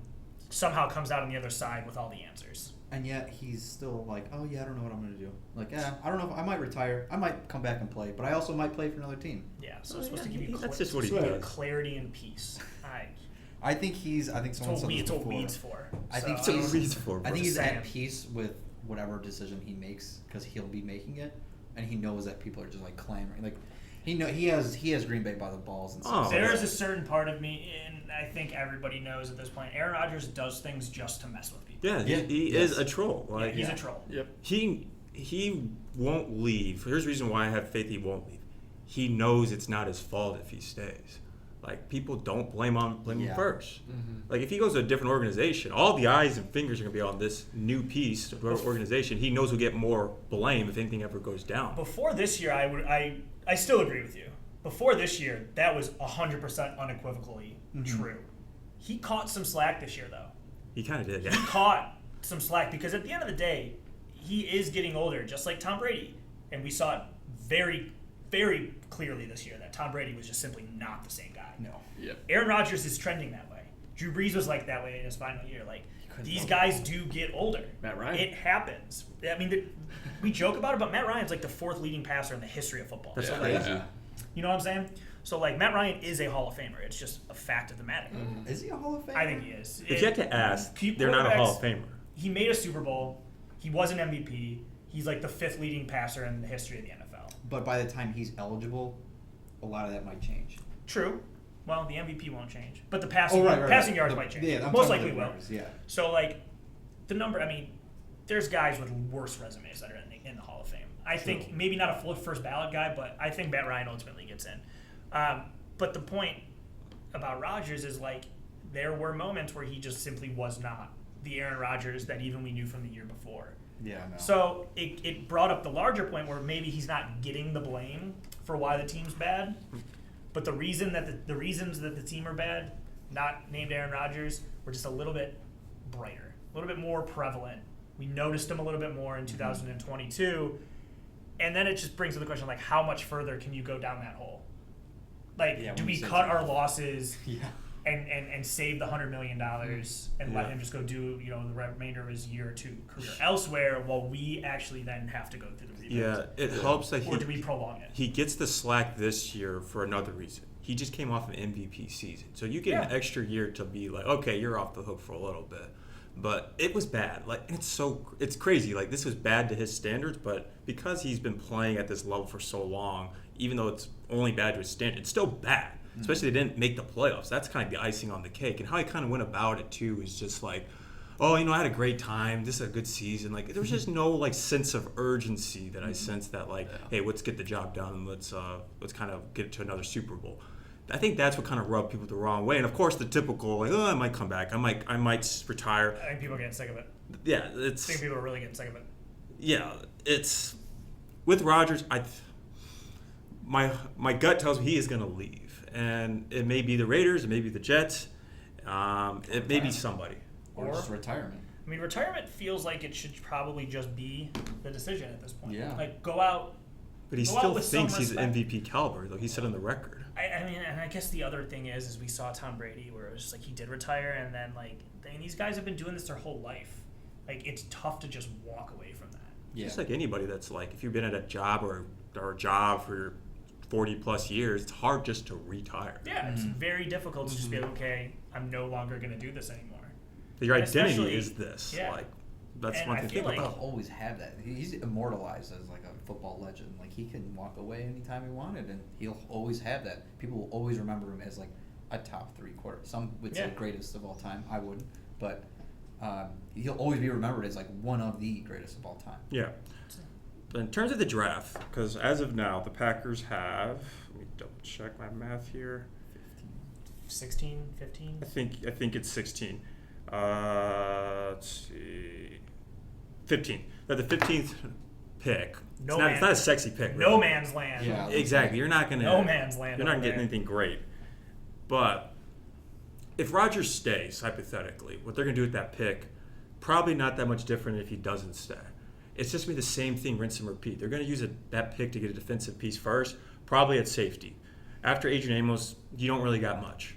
somehow comes out on the other side with all the answers. And yet he's still like, oh yeah, I don't know what I'm gonna do. Like, yeah, I don't know if I might retire. I might come back and play, but I also might play for another team. Yeah, so it's supposed to give you That's just what he supposed to give does. clarity and peace. I think someone It's said what this before. weed's for. I think So, he's- Weeds for, I bro. think he's Sam. at peace with whatever decision he makes because he'll be making it, and he knows that people are just like clamoring. Like he has Green Bay by the balls and stuff. Oh, there yeah. is a certain part of me, and I think everybody knows at this point, Aaron Rodgers does things just to mess with people. Yeah, Yeah, he yes. is a troll. Yeah, Like he's a troll. Yep. he won't leave. Here's the reason why I have faith he won't leave. He knows it's not his fault if he stays. Like, people don't blame him Yeah. first. Mm-hmm. Like, if he goes to a different organization, all the eyes and fingers are gonna be on this new piece of organization. He knows he'll get more blame if anything ever goes down. Before this year, I still agree with you. Before this year, that was 100% unequivocally true. He caught some slack this year, though. He kind of did, He yeah. caught some slack because at the end of the day, he is getting older, just like Tom Brady. And we saw it very, very clearly this year that Tom Brady was just simply not the same guy. No. Yep. Aaron Rodgers is trending that way. Drew Brees was like that way in his final year. Like, couldn't these help guys do get older. Matt Ryan. It happens. I mean, we joke about it, but Matt Ryan's like the 4th leading passer in the history of football. That's So, crazy. like, you know what I'm saying? So, like, Matt Ryan is a Hall of Famer. It's just a fact of the matter. Is he a Hall of Famer? I think he is. If you had to ask, they're not a Hall of Famer. He made a Super Bowl. He was an MVP. He's like the 5th leading passer in the history of the NFL. But by the time he's eligible, a lot of that might change. True. Well, the MVP won't change, but the passing yards might change. Yeah, I'm Most talking likely about the will. numbers, yeah. So, like, the number. I mean, there's guys with worse resumes that are in the Hall of Fame. I think maybe not a full first ballot guy, but I think Matt Ryan ultimately gets in. But the point about Rodgers is, like, there were moments where he just simply was not the Aaron Rodgers that even we knew from the year before. Yeah, no. So it brought up the larger point where maybe he's not getting the blame for why the team's bad, but the reasons that the team are bad, not named Aaron Rodgers, were just a little bit brighter, a little bit more prevalent. We noticed him a little bit more in 2022, and then it just brings to the question, like, how much further can you go down that hole? Like, Yeah, do when we you say cut that. our losses Yeah. and save the $100 million and let him just go do the remainder of his year or two career elsewhere while we actually then have to go through the rebuild? Yeah, it helps that Or do we prolong it? he gets the slack this year for another reason. He just came off an MVP season. So you get an Yeah. extra year to be like, okay, you're off the hook for a little bit. But it was bad. Like, it's crazy. Like, this was bad to his standards, but because he's been playing at this level for so long, even though it's only bad to his standards, it's still bad. Especially they didn't make the playoffs. That's kind of the icing on the cake. And how he kind of went about it too is just like, oh, I had a great time. This is a good season. Like, there was just no like sense of urgency that I sensed that like, hey, let's get the job done and let's kind of get to another Super Bowl. I think that's what kind of rubbed people the wrong way. And of course, the typical like, oh, I might come back. I might retire. I think people are getting sick of it. Yeah, I think people are really getting sick of it. Yeah, it's with Rodgers. My gut tells me he is going to leave, and it may be the Raiders, it may be the Jets, it may be somebody. Or just retirement. I mean, retirement feels like it should probably just be the decision at this point. Yeah. Like, go out. But he Go still out with some thinks he's respect. MVP caliber, though. He said on the record. I mean, and I guess the other thing is we saw Tom Brady where it was just like he did retire, and then like these guys have been doing this their whole life. Like, it's tough to just walk away from that. Yeah. Just like anybody that's like, if you've been at a job or a job for 40 plus years, it's hard just to retire. Yeah, it's very difficult to just be like, okay, I'm no longer going to do this anymore. Your And identity especially- is this. yeah. Like, that's And one I thing to feel think like- about. He'll always have that. He's immortalized as like a football legend. Like, he can walk away anytime he wanted, and he'll always have that. People will always remember him as like a top 3 quarter. Some would say Yeah. greatest of all time. I wouldn't, but he'll always be remembered as like one of the greatest of all time. Yeah. But in terms of the draft, because as of now, the Packers have, let me double check my math here. 16, 15? I think it's 16. Let's see. 15. They're the 15th pick. It's not a sexy pick. No really. man's land. Yeah. Exactly. You're not gonna. No man's land You're not over getting there. anything great. But if Rodgers stays, hypothetically, what they're gonna do with that pick, probably not that much different if he doesn't stay. It's just gonna be the same thing, rinse and repeat. They're gonna use that pick to get a defensive piece first, probably at safety. After Adrian Amos, you don't really got much.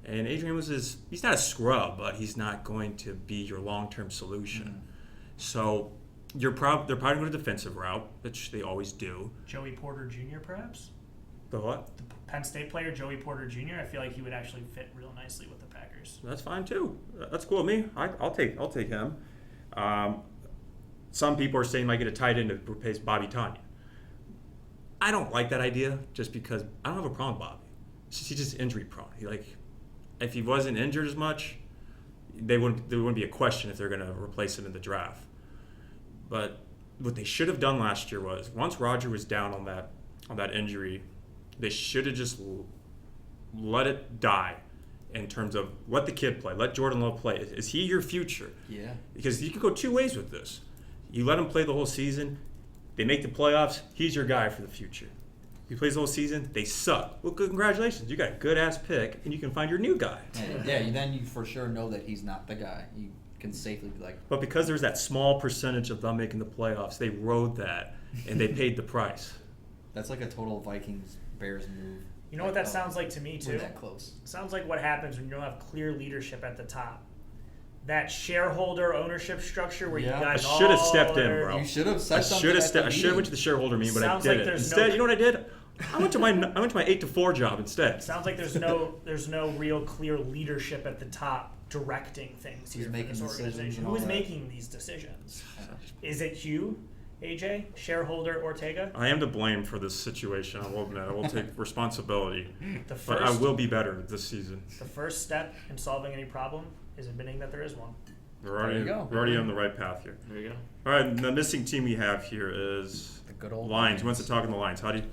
And Adrian Amos he's not a scrub, but he's not going to be your long-term solution. So they're probably going to go defensive route, which they always do. Joey Porter Jr. perhaps? The what? The Penn State player, Joey Porter Jr., I feel like he would actually fit real nicely with the Packers. That's fine too. That's cool with me. I'll take him. Some people are saying might get a tight end to replace Bobby Tanya. I don't like that idea just because I don't have a problem with Bobby. He's just injury prone. If he wasn't injured as much, there wouldn't be a question if they're going to replace him in the draft. But what they should have done last year was once Roger was down on that injury, they should have just let it die in terms of let the kid play, let Jordan Love play. Is he your future? Yeah. Because you can go two ways with this. You let him play the whole season, they make the playoffs, he's your guy for the future. He plays the whole season, they suck. Well, congratulations, you got a good-ass pick, and you can find your new guy. Then you for sure know that he's not the guy. You can safely be like, But because there's that small percentage of them making the playoffs, they rode that, and they paid the price. that's like a total Vikings-Bears move. You know what that sounds like to me, too? We're that close. Sounds like what happens when you don't have clear leadership at the top. That shareholder ownership structure where Yeah. you guys I should have all stepped in, are- bro. You should have said I something. should have at the I should have went to the shareholder meeting, but Sounds I like didn't. there's Instead, no- you know what I did? I went to my 8 to 4 job instead. Sounds like there's no real clear leadership at the top directing things Who's here for making this decisions organization. and Who all is that? making these decisions? Is it you, AJ, shareholder Ortega? I am to blame for this situation. I will admit. I will take responsibility. The But I first, will be better this season. the first step in solving any problem is admitting that there is one. We're already, you go. we're already on the right path here. There you go. All right, the missing team we have here is The good old Lions. Who wants to talk on the Lions? How do you?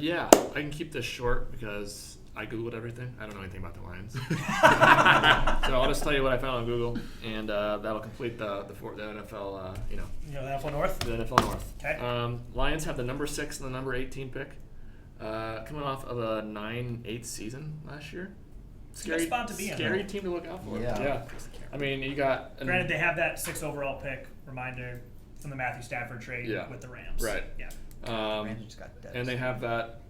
Yeah, I can keep this short because I Googled everything. I don't know anything about the Lions. So I'll just tell you what I found on Google, and that'll complete the NFL, You know, the NFL North? the NFL North. Okay. Lions have the number 6 and the number 18 pick, coming off of a 9-8 season last year. Good spot to be in. Scary team to look out for. Yeah. I mean, you got... Granted, they have that 6th overall pick, reminder, from the Matthew Stafford trade with the Rams. Right. Yeah. Rams just got dead. And they have that...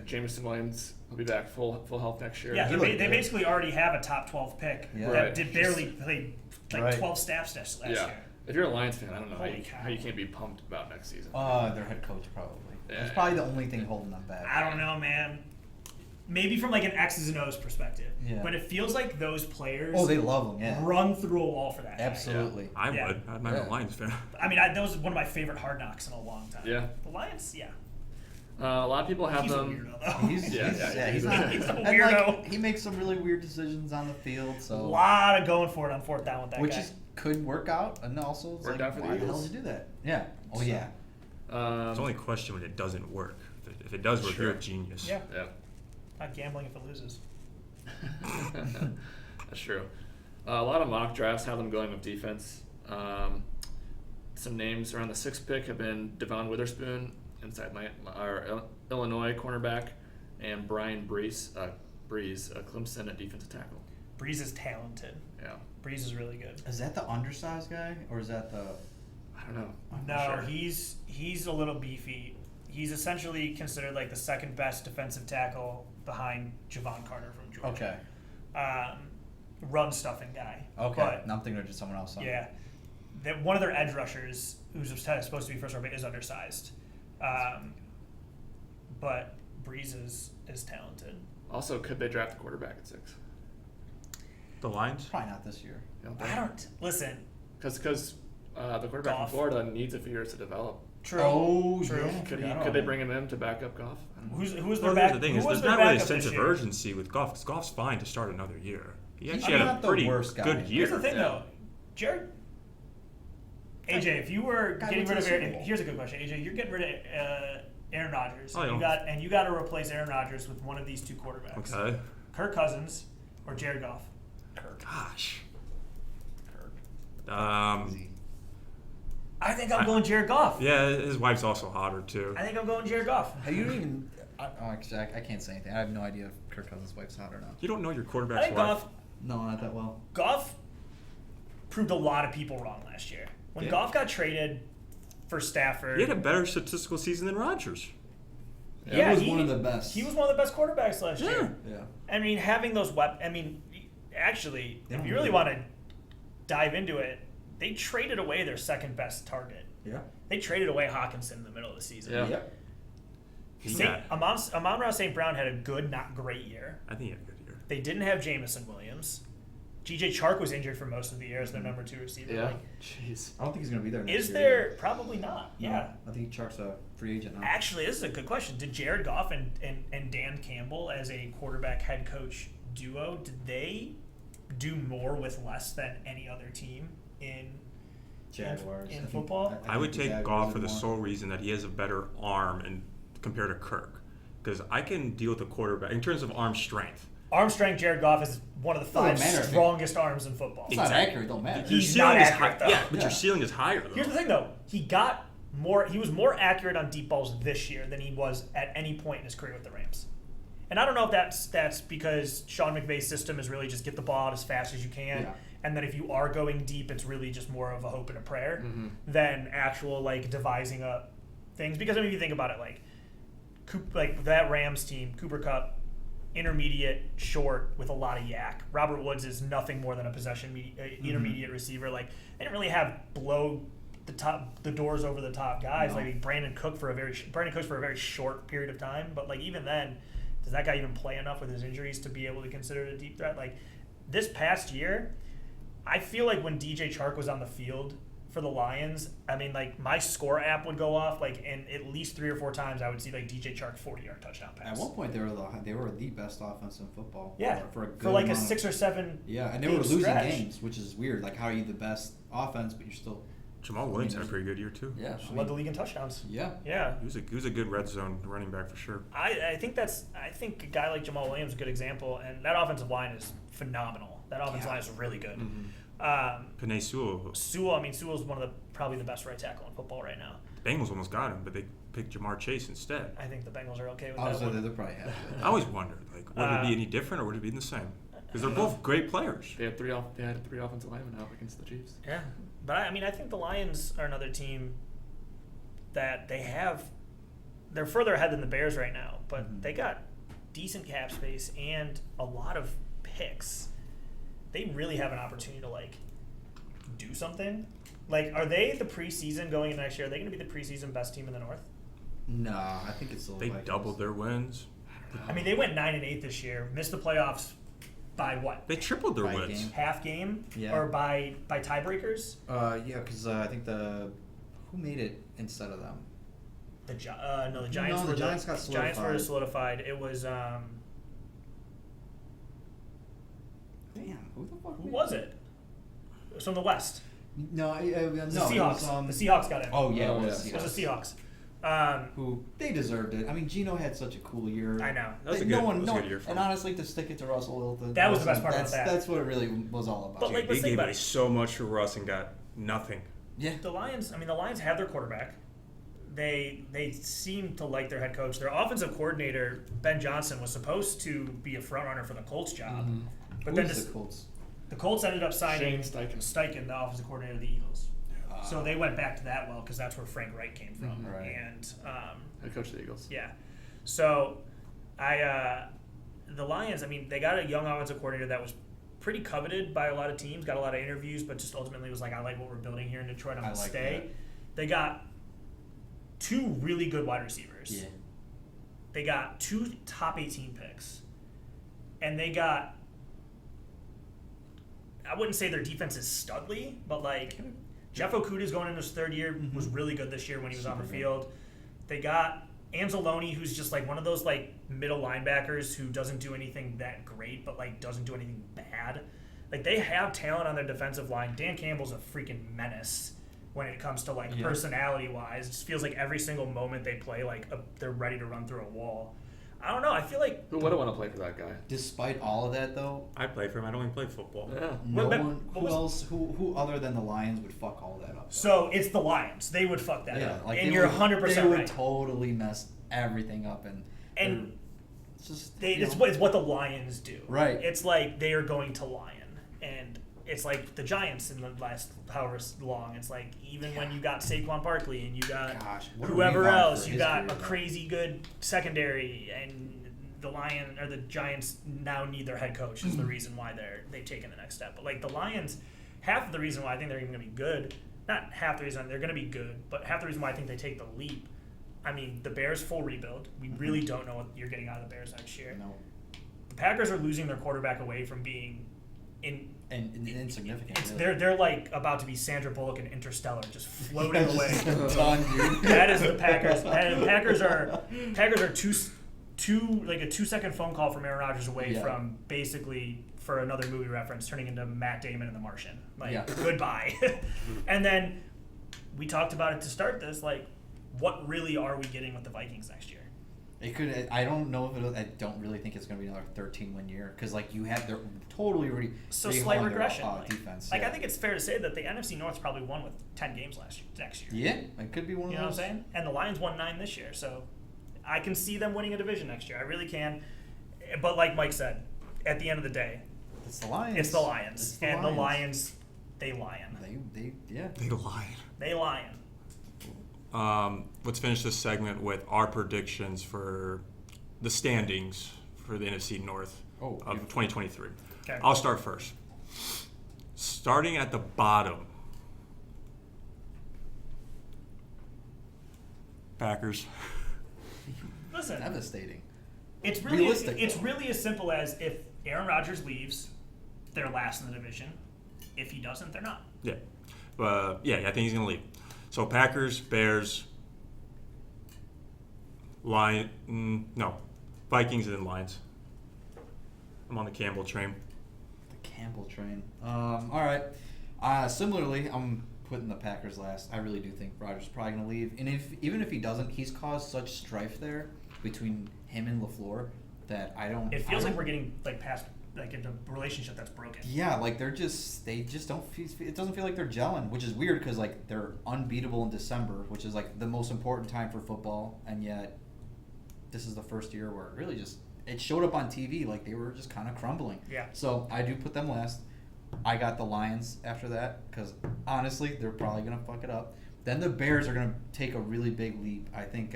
Jameson Williams will be back full health next year. Yeah, He they looked good. basically already have a top 12 pick Yeah. that Right. did barely play like Right. 12 snaps last Yeah. year. If you're a Lions fan, I don't know Holy cow. how you can't be pumped about next season. Their head coach probably. Yeah. That's probably the only thing holding them back. I don't know, man. Maybe from like an X's and O's perspective. Yeah. But it feels like those players Oh, they love them. Yeah. run through a wall for that guy. Absolutely. I Yeah. would. I'm not Yeah. a Lions fan. I mean, that was one of my favorite Hard Knocks in a long time. Yeah. The Lions, yeah. A lot of people have He's a them. weirdo, though. He's he's not. He's a and, weirdo. like, he makes some really weird decisions on the field. A So lot of going for it on 4th down with that which guy. is could work out, and also it's Worked like, out for the why the hell Eagles. did you do that? Yeah. Oh yeah. It's only a question when it doesn't work. If it does work, Sure. you're a genius. Yeah. Yeah. Not gambling if it loses. That's true. A lot of mock drafts have them going with defense. Some names around the 6th pick have been Devon Witherspoon, inside our Illinois cornerback, and Brian Breeze, Clemson at defensive tackle. Breeze is talented. Yeah. Breeze is really good. Is that the undersized guy, or is that the? I don't know. I'm No, not sure. he's a little beefy. He's essentially considered like the 2nd best defensive tackle behind Javon Carter from Georgia. Okay. Run stuffing guy. Okay. But, Now I'm thinking of just someone else. yeah. One of their edge rushers, who's supposed to be first round pick, is undersized. But Breeze is talented. Also, could they draft a quarterback at 6? The Lions? Probably not this year. I don't listen. Because the quarterback Goff. from Florida needs a few years to develop. True. Oh, True. yeah. Could they bring him in to back up Goff? I don't know. Who's their Well, back? here's the thing: who is was there's their not really a backup sense this of year? urgency with Goff, because Goff's fine to start another year. He actually He's had not a the pretty worst guy. good year. Here's the thing, Yeah. though, Jared. AJ, if you were Guy getting went rid to of the Super Aaron, Bowl. here's a good question. AJ, you're getting rid of Aaron Rodgers. Oh, and yeah. you got to replace Aaron Rodgers with one of these 2 quarterbacks. Okay. Kirk Cousins or Jared Goff. Gosh. Kirk. I think I'm going Jared Goff. Yeah, his wife's also hotter too. I think I'm going Jared Goff. Have you even? Actually, I can't say anything. I have no idea if Kirk Cousins' wife's hot or not. You don't know your I quarterback's think wife. Goff No, not that well. Goff proved a lot of people wrong last year. When Yeah. Goff got traded for Stafford, He had a better statistical season than Rodgers. yeah, He was one of the best. He was one of the best quarterbacks last year. Yeah. I mean, having those weapons. I mean, actually, They if don't you really need- want to dive into it, they traded away their 2nd best target. Yeah. They traded away Hawkinson in the middle of the season. Yeah. Yep. He got, Amon-Ra St. Brown had a good, not great year. I think he had a good year. They didn't have Jamison Williams. G.J. Chark was injured for most of the year as their number 2 receiver. Yeah. Like, Jeez. I don't think he's gonna be there. Next is year there? either. Probably not. No, Yeah. I think Chark's a free agent now. Actually, this is a good question. Did Jared Goff and Dan Campbell as a quarterback head coach duo, did they do more with less than any other team in Jaguars. in I think- football? I would think the take Jaguars Goff are for the more- sole reason that he has a better arm and compared to Kirk. Because I can deal with a quarterback in terms of arm strength. Arm strength, Jared Goff is one of the 5 Doesn't matter. strongest arms in football. It's not Exactly. accurate. Don't matter. He's Your not ceiling is accurate, high. though. Yeah, but Yeah. your ceiling is higher though. Here's the thing, though. He was more accurate on deep balls this year than he was at any point in his career with the Rams. And I don't know if that's because Sean McVay's system is really just get the ball out as fast as you can, Yeah. and then if you are going deep, it's really just more of a hope and a prayer Mm-hmm. than actual like devising up things. Because I mean, if you think about it, like that Rams team, Cooper Kupp, intermediate, short with a lot of yak. Robert Woods is nothing more than a possession intermediate receiver. Like they didn't really have blow the doors over the top guys. No. Like Brandon Cooks for a very short period of time. But like even then, does that guy even play enough with his injuries to be able to consider it a deep threat? Like this past year, I feel like when DJ Chark was on the field for the Lions, I mean, like my score app would go off, like, and at least 3 or 4 times I would see like DJ Chark 40-yard touchdown pass. At one point, they were the best offense in football. Yeah, for a good for like a amount of- 6 or 7. Yeah, and they game were losing stretch. games, which is weird. Like, how are you the best offense, but you're still Jamal Williams had a pretty good year too. Yeah, Led the league in touchdowns. Yeah. Yeah. He was a good red zone running back for sure. I think a guy like Jamal Williams is a good example, and that offensive line is phenomenal. That offensive line is really good. Penei Sewell. Sewell's probably the best right tackle in football right now. The Bengals almost got him, but they picked Jamar Chase instead. I think the Bengals are okay with I that was one. they're probably happy. I always wondered, like, would it be any different or would it be the same? Because they're both great players. They had three offensive linemen out against the Chiefs. Yeah, but I think the Lions are another team that they're further ahead than the Bears right now, but they got decent cap space and a lot of picks. They really have an opportunity to do something. Are they the preseason going into next year? Are they going to be the preseason best team in the North? No, I think it's the They Vikings. doubled their wins. I mean, they went 9-8 this year, missed the playoffs by what? They tripled their By a wins. game. Half game, Yeah. or by tiebreakers? Yeah, because I think who made it instead of them? The Giants. No, the Giants got Giants were solidified. It was Damn, who the fuck? who made was it? It was from the West. No, It was no, the it Seahawks. was, The Seahawks got in. Oh yeah, Oh, it was yeah. It was the Seahawks. Who they deserved it. I mean, Gino had such a cool year. I know. That was a no good, one, that was no, a good year for and them. honestly, to stick it to Russell Wilson. That was the best part about that. That's what it really was all about. But, Dude, let's they think gave about away it. so much for Russ and got nothing. yeah, The Lions have their quarterback. They seem to like their head coach. Their offensive coordinator, Ben Johnson, was supposed to be a front runner for the Colts job. But who then is the Colts? the Colts ended up signing Shane Steichen. Steichen, the offensive coordinator of the Eagles. So they went back to that because that's where Frank Reich came from. Right. And Head coach of the Eagles. yeah. So the Lions, they got a young offensive coordinator that was pretty coveted by a lot of teams, got a lot of interviews, but just ultimately was like, I like what we're building here in Detroit, I'm going to like stay. that. They got 2 really good wide receivers. Yeah, They got 2 top 18 picks. And they got, I wouldn't say their defense is studly, but Jeff Okudah's going into his 3rd year, was really good this year when he was on the Super good. field. They got Anzalone, who's just one of those middle linebackers who doesn't do anything that great, but doesn't do anything bad. They have talent on their defensive line. Dan Campbell's a freaking menace when it comes to personality wise. It just feels like every single moment they play, they're ready to run through a wall. I don't know. I feel like Who wouldn't want to play for that guy? despite all of that though, I play for him. I don't even play football. Yeah. no But- one. but Who was- else? Who other than the Lions would fuck all that up? so. It's the Lions. They would fuck that Yeah, up, like and they you're would- 100% They would right. totally mess everything up, and And it's just it's what the Lions do. Right. It's like they are going to Lion, and it's like the Giants in the last however long. It's like even when you got Saquon Barkley and you got Gosh, what a whoever rebound else, for you his got career, a though. crazy good secondary, and the Giants now need their head coach is the reason why they've taken the next step. But the Lions, half of the reason why I think they're even going to be good, not half the reason they're going to be good, but half the reason why I think they take the leap. The Bears full rebuild. We really don't know what you're getting out of the Bears next year. No, The Packers are losing their quarterback away from being and insignificant. It's, really. they're about to be Sandra Bullock in Interstellar, just floating away. Done, dude. That is the Packers. And Packers are a 2-second phone call from Aaron Rodgers away Yeah. from basically, for another movie reference, turning into Matt Damon in The Martian. Yeah. Goodbye. And then we talked about it to start this. What really are we getting with the Vikings next year? It could. I don't know if it. I don't really think it's going to be another 13-win year because they're totally already. So slight rehauling their, regression. defense. I think it's fair to say that the NFC North probably won with 10 games next year. Yeah, it could be one You of know what those. I'm saying? And the Lions won 9 this year, so I can see them winning a division next year. I really can. But like Mike said, at the end of the day, It's the Lions. it's the Lions. It's the And Lions. the Lions, they lion. Yeah. They lied. They lion. Let's finish this segment with our predictions for the standings for the NFC North of 2023. Okay. I'll start first. Starting at the bottom, Packers. Listen, Devastating. it's really Realistic, it's though. really as simple as if Aaron Rodgers leaves, they're last in the division. If he doesn't, they're not. Yeah. I think he's going to leave. So Packers, Bears, Vikings, and then Lions. I'm on the Campbell train. The Campbell train. All right. Similarly, I'm putting the Packers last. I really do think Rodgers is probably going to leave. And even if he doesn't, he's caused such strife there between him and LaFleur that I don't. It feels like we're getting like past like into a relationship that's broken. Yeah, like they just don't feel. It doesn't feel like they're gelling, which is weird because like they're unbeatable in December, which is like the most important time for football, and yet this is the first year where it really just it showed up on TV like they were just kind of crumbling. Yeah. So I do put them last. I got the Lions after that because honestly they're probably gonna fuck it up. Then the Bears are gonna take a really big leap. I think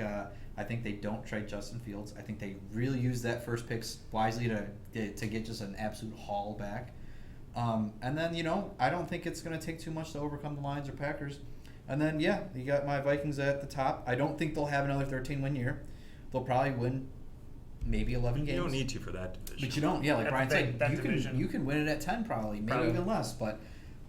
they don't trade Justin Fields. I think they really use that first pick wisely to get just an absolute haul back. And then I don't think it's gonna take too much to overcome the Lions or Packers. And then you got my Vikings at the top. I don't think they'll have another 13-win year. They'll probably win maybe 11 games. You don't need to for that division. But you don't. Yeah, like Brian said, division. you can win it at 10 probably, maybe Probably. even less. But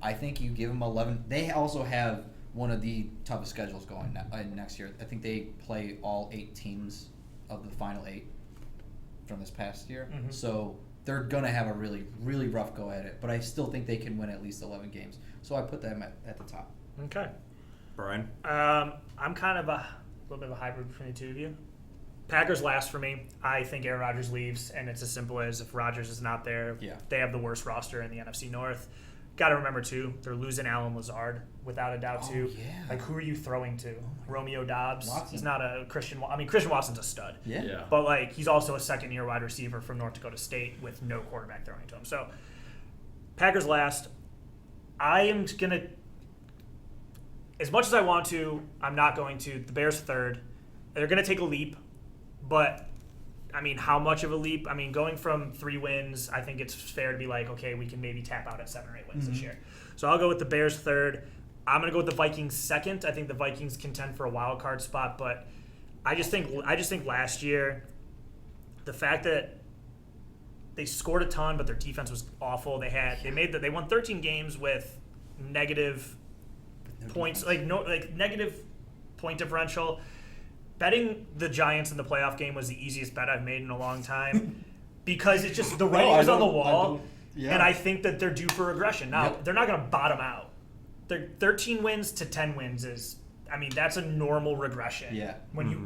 I think you give them 11. They also have one of the toughest schedules going next year. I think they play all 8 teams of the final 8 from this past year. Mm-hmm. So they're going to have a really, really rough go at it. But I still think they can win at least 11 games. So I put them at the top. Okay. Brian? I'm kind of a little bit of a hybrid between the two of you. Packers last for me. I think Aaron Rodgers leaves, and it's as simple as if Rodgers is not there, they have the worst roster in the NFC North. Got to remember, too, they're losing Alan Lazard, without a doubt, too. Yeah. Like, who are you throwing to? Romeo Dobbs? Watson. He's not a Christian Watson's a stud. Yeah. But, like, he's also a second-year wide receiver from North Dakota State with no quarterback throwing to him. So, Packers last. I am going to, as much as I want to, I'm not going to. The Bears third. They're going to take a leap. But, I mean, how much of a leap? I mean, going from 3 wins, I think it's fair to be like, okay, we can maybe tap out at 7 or 8 wins this year. So I'll go with the Bears third. I'm going to go with the Vikings second. I think the Vikings contend for a wild card spot, but I just think last year, the fact that they scored a ton, but their defense was awful. They won 13 games with negative points, negative point differential. Betting the Giants in the playoff game was the easiest bet I've made in a long time because it's just the writing was on the wall, and I think that they're due for regression. Now, they're not going to bottom out. They're 13 wins to 10 wins is, I mean, that's a normal regression. Yeah. When you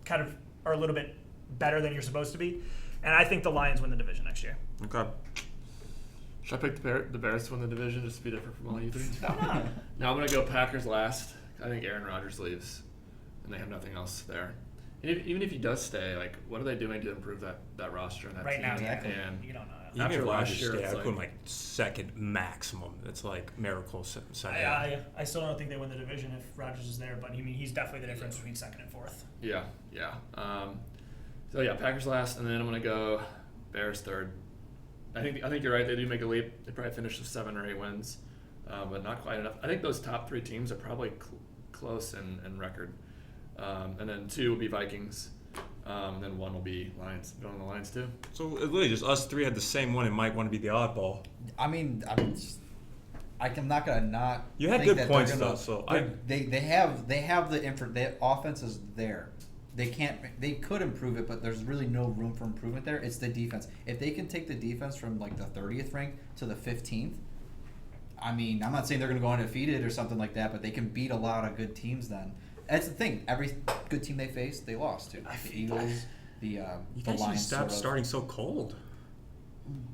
kind of are a little bit better than you're supposed to be. And I think the Lions win the division next year. Okay. Should I pick the Bears to win the division just to be different from all you three? Why not? No, I'm going to go Packers last. I think Aaron Rodgers leaves, and they have nothing else there. And even if he does stay, like, what are they doing to improve that roster and that Right team? now, And you don't know. Even after if last Rodgers year, stay, it's I put him like second maximum. It's like miracle setting. I still don't think they win the division if Rodgers is there, but I mean, he's definitely the difference between second and fourth. Yeah. So yeah, Packers last, and then I'm gonna go Bears third. I think you're right. They do make a leap. They probably finish with 7 or 8 wins, but not quite enough. I think those top 3 teams are probably close in record, and then 2 will be Vikings. Then 1 will be Lions. Going the Lions too. So literally, just us 3 had the same one and might want to be the oddball. I'm not gonna not. You had think good that points they're gonna, though, so they have the offense is there. They could improve it, but there's really no room for improvement there. It's the defense. If they can take the defense from like the 30th rank to the 15th, I mean, I'm not saying they're gonna go undefeated or something like that, but they can beat a lot of good teams then. That's the thing. Every good team they faced, they lost to. The Eagles, the you Lions. guys stop starting so cold.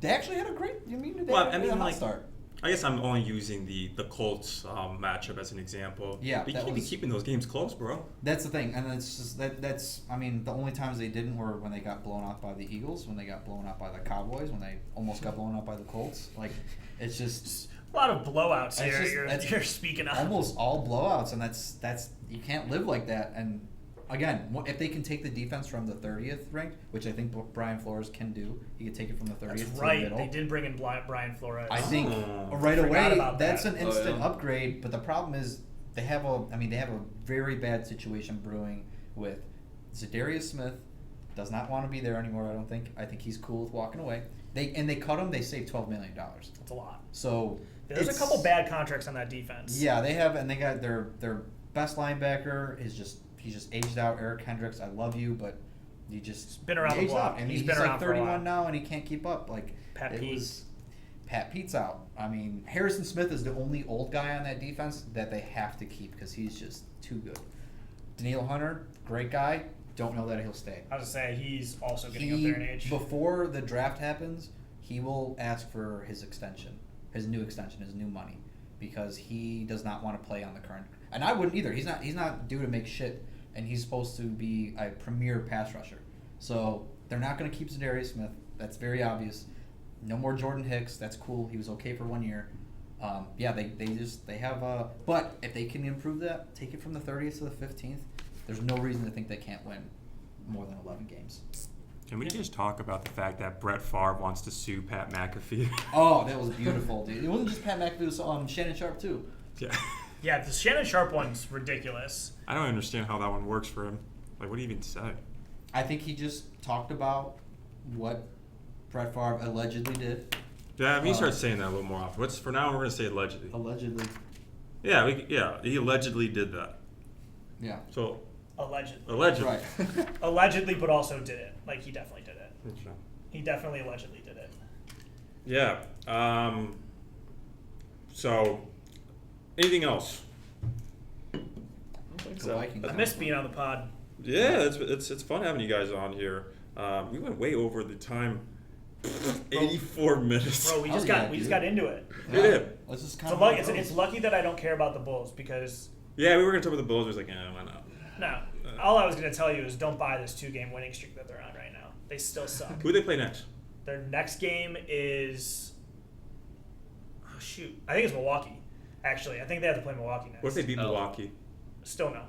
They actually had a great. They Well, had a hot start. I guess I'm only using the Colts matchup as an example. Yeah, but you that can't be was- keeping those games close, bro. That's the thing, and it's just that's. I mean, the only times they didn't were when they got blown out by the Eagles, when they got blown out by the Cowboys, when they almost got blown out by the Colts. Like, it's just A lot of blowouts That's here. just- You're speaking of. almost all blowouts, and that's you can't live like that. And again, if they can take the defense from the 30th ranked, which I think Brian Flores can do, he could take it from the 30th That's to the right. middle. They did bring in Brian Flores. I think Oh. right Forgot away about that's that. an instant yeah. upgrade. But the problem is they have a very bad situation brewing with Zadarius Smith. Does not want to be there anymore. I don't think. I think he's cool with walking away. They cut him. They saved $12 million. That's a lot. So There's a couple bad contracts on that defense. Yeah, they have, and they got their best linebacker is he's just aged out. Eric Hendricks, I love you, but you just been around the aged block. out. And He's he's been around like for a 31 while. now, and he can't keep up. Like Pat it Pete. was, Pat Pete's out. I mean, Harrison Smith is the only old guy on that defense that they have to keep because he's just too good. Daniil Hunter, great guy. Don't know that he'll stay. I was going to say, he's also getting up there in age. Before the draft happens, he will ask for his extension, his new money, because he does not want to play on the current. And I wouldn't either. He's not due to make shit, and he's supposed to be a premier pass rusher. So they're not going to keep Zadarius Smith. That's very obvious. No more Jordan Hicks. That's cool. He was okay for 1 year. They have. But if they can improve that, take it from the 30th to the 15th. There's no reason to think they can't win more than 11 games. Can we just talk about the fact that Brett Favre wants to sue Pat McAfee? Oh, that was beautiful, dude. It wasn't just Pat McAfee, it was Shannon Sharp, too. Yeah. Yeah, the Shannon Sharp one's ridiculous. I don't understand how that one works for him. Like, what do you even say? I think he just talked about what Brett Favre allegedly did. Yeah, I mean, he starts saying that a little more often. For now, we're going to say allegedly. Allegedly. Yeah, he allegedly did that. Yeah. So, Allegedly. Right. Allegedly, but also did it. Like, he definitely did it. Interesting. He definitely allegedly did it. Yeah. So, anything else? I don't think The so. Vikings. I miss being on the pod. Yeah, it's fun having you guys on here. We went way over the time. 84 minutes. Bro, we Oh, just yeah, got into it. We did. Let's just It's, kind lucky, it's lucky that I don't care about the Bulls because Yeah, we were going to talk about the Bulls. We was like, why not? no. All I was going to tell you is don't buy this 2-game winning streak that they're on right now. They still suck. Who do they play next? Their next game is I think it's Milwaukee. Actually, I think they have to play Milwaukee next. What if they beat Oh. Milwaukee? Still no.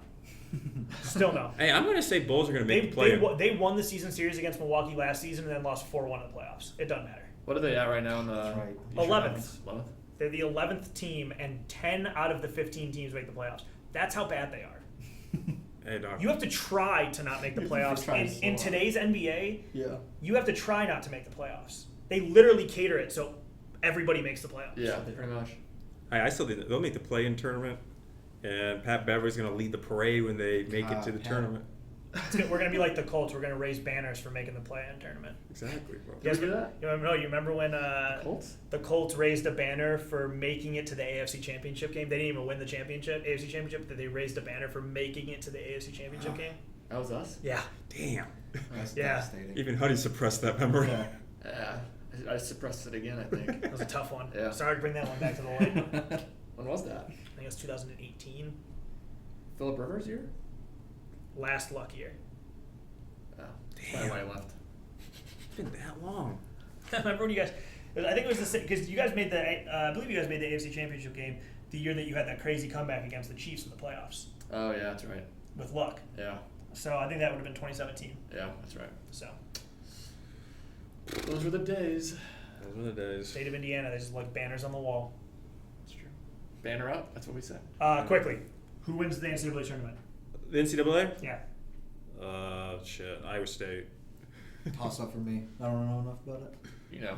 Still no. Hey, I'm going to say Bulls are going to make the play. They won the season series against Milwaukee last season and then lost 4-1 in the playoffs. It doesn't matter. What are they at right now in the That's right. Eastern 11th. Conference? 11th? They're the 11th team, and 10 out of the 15 teams make the playoffs. That's how bad they are. Hey, Doc. You have to try to not make the playoffs. Try In, so in hard. today's NBA, Yeah. you have to try not to make the playoffs. They literally cater it so everybody makes the playoffs. Yeah, pretty much. I still think they'll make the play-in tournament, and Pat Beverly's going to lead the parade when they make it to the Pat. tournament. We're going to be like the Colts. We're going to raise banners for making the play-in tournament. Exactly, bro. You guys Did we do that? You remember when Colts? the Colts raised a banner for making it to the AFC Championship game? They didn't even win the AFC Championship, but they raised a banner for making it to the AFC Championship game. That was us? Yeah. Damn. That's Yeah. devastating. Even Huddy suppressed that memory. Yeah. Yeah. I suppressed it again, I think. That was a tough one. Yeah. Sorry to bring that one back to the light. I When was that? think it was 2018. Philip Rivers' year? Last luck year. Oh, that's why I left. It's been that long. Remember when you guys? I think it was the same because you guys made the. I believe you guys made the AFC Championship game the year that you had that crazy comeback against the Chiefs in the playoffs Oh, yeah, that's right. with luck. Yeah, So I think that would have been 2017. yeah, that's right. So Those were the days. Those were the days. state of Indiana, they just like banners on the wall. That's true. Banner up, that's what we said. Quickly, who wins the NCAA tournament? The NCAA? Yeah. Shit. Iowa State. Toss up for me. I don't know enough about it. You know,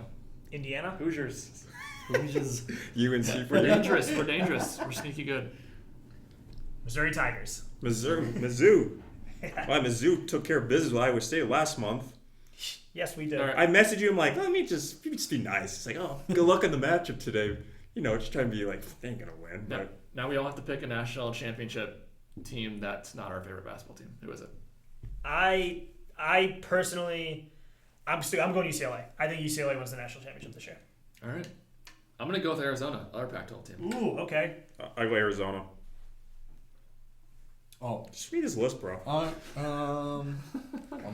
Indiana. Hoosiers. Hoosiers. UNC for We're me. dangerous. We're dangerous. We're sneaky good. Missouri Tigers. Mizzou. Well, Mizzou took care of business with Iowa State last month. Yes, we did. All right. I messaged you. I'm like, let me just be nice. It's like, oh, good luck in the matchup today. You know, just trying to be like, they ain't gonna win. Now, But now we all have to pick a national championship team that's not our favorite basketball team. Who is it? I personally, I'm going UCLA. I think UCLA wins the national championship this year. All right. I'm going to go with Arizona, our Pac-12 team. Ooh, okay. I go Arizona. Oh. Just read his list, bro. I'm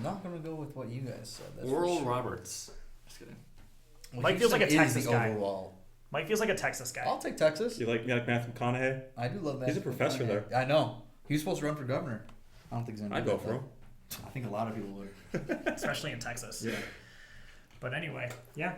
not gonna go with what you guys said. That's for Oral sure. Roberts. Just kidding. Well, Mike feels like a Houston is Texas the guy. overall. Mike feels like a Texas guy. I'll take Texas. You like Matthew McConaughey? I do love that. He's a professor there. I know. He was supposed to run for governor. I don't think he's gonna. I'd do go that, for him. though. I think a lot of people would. Especially in Texas. Yeah. But anyway, yeah.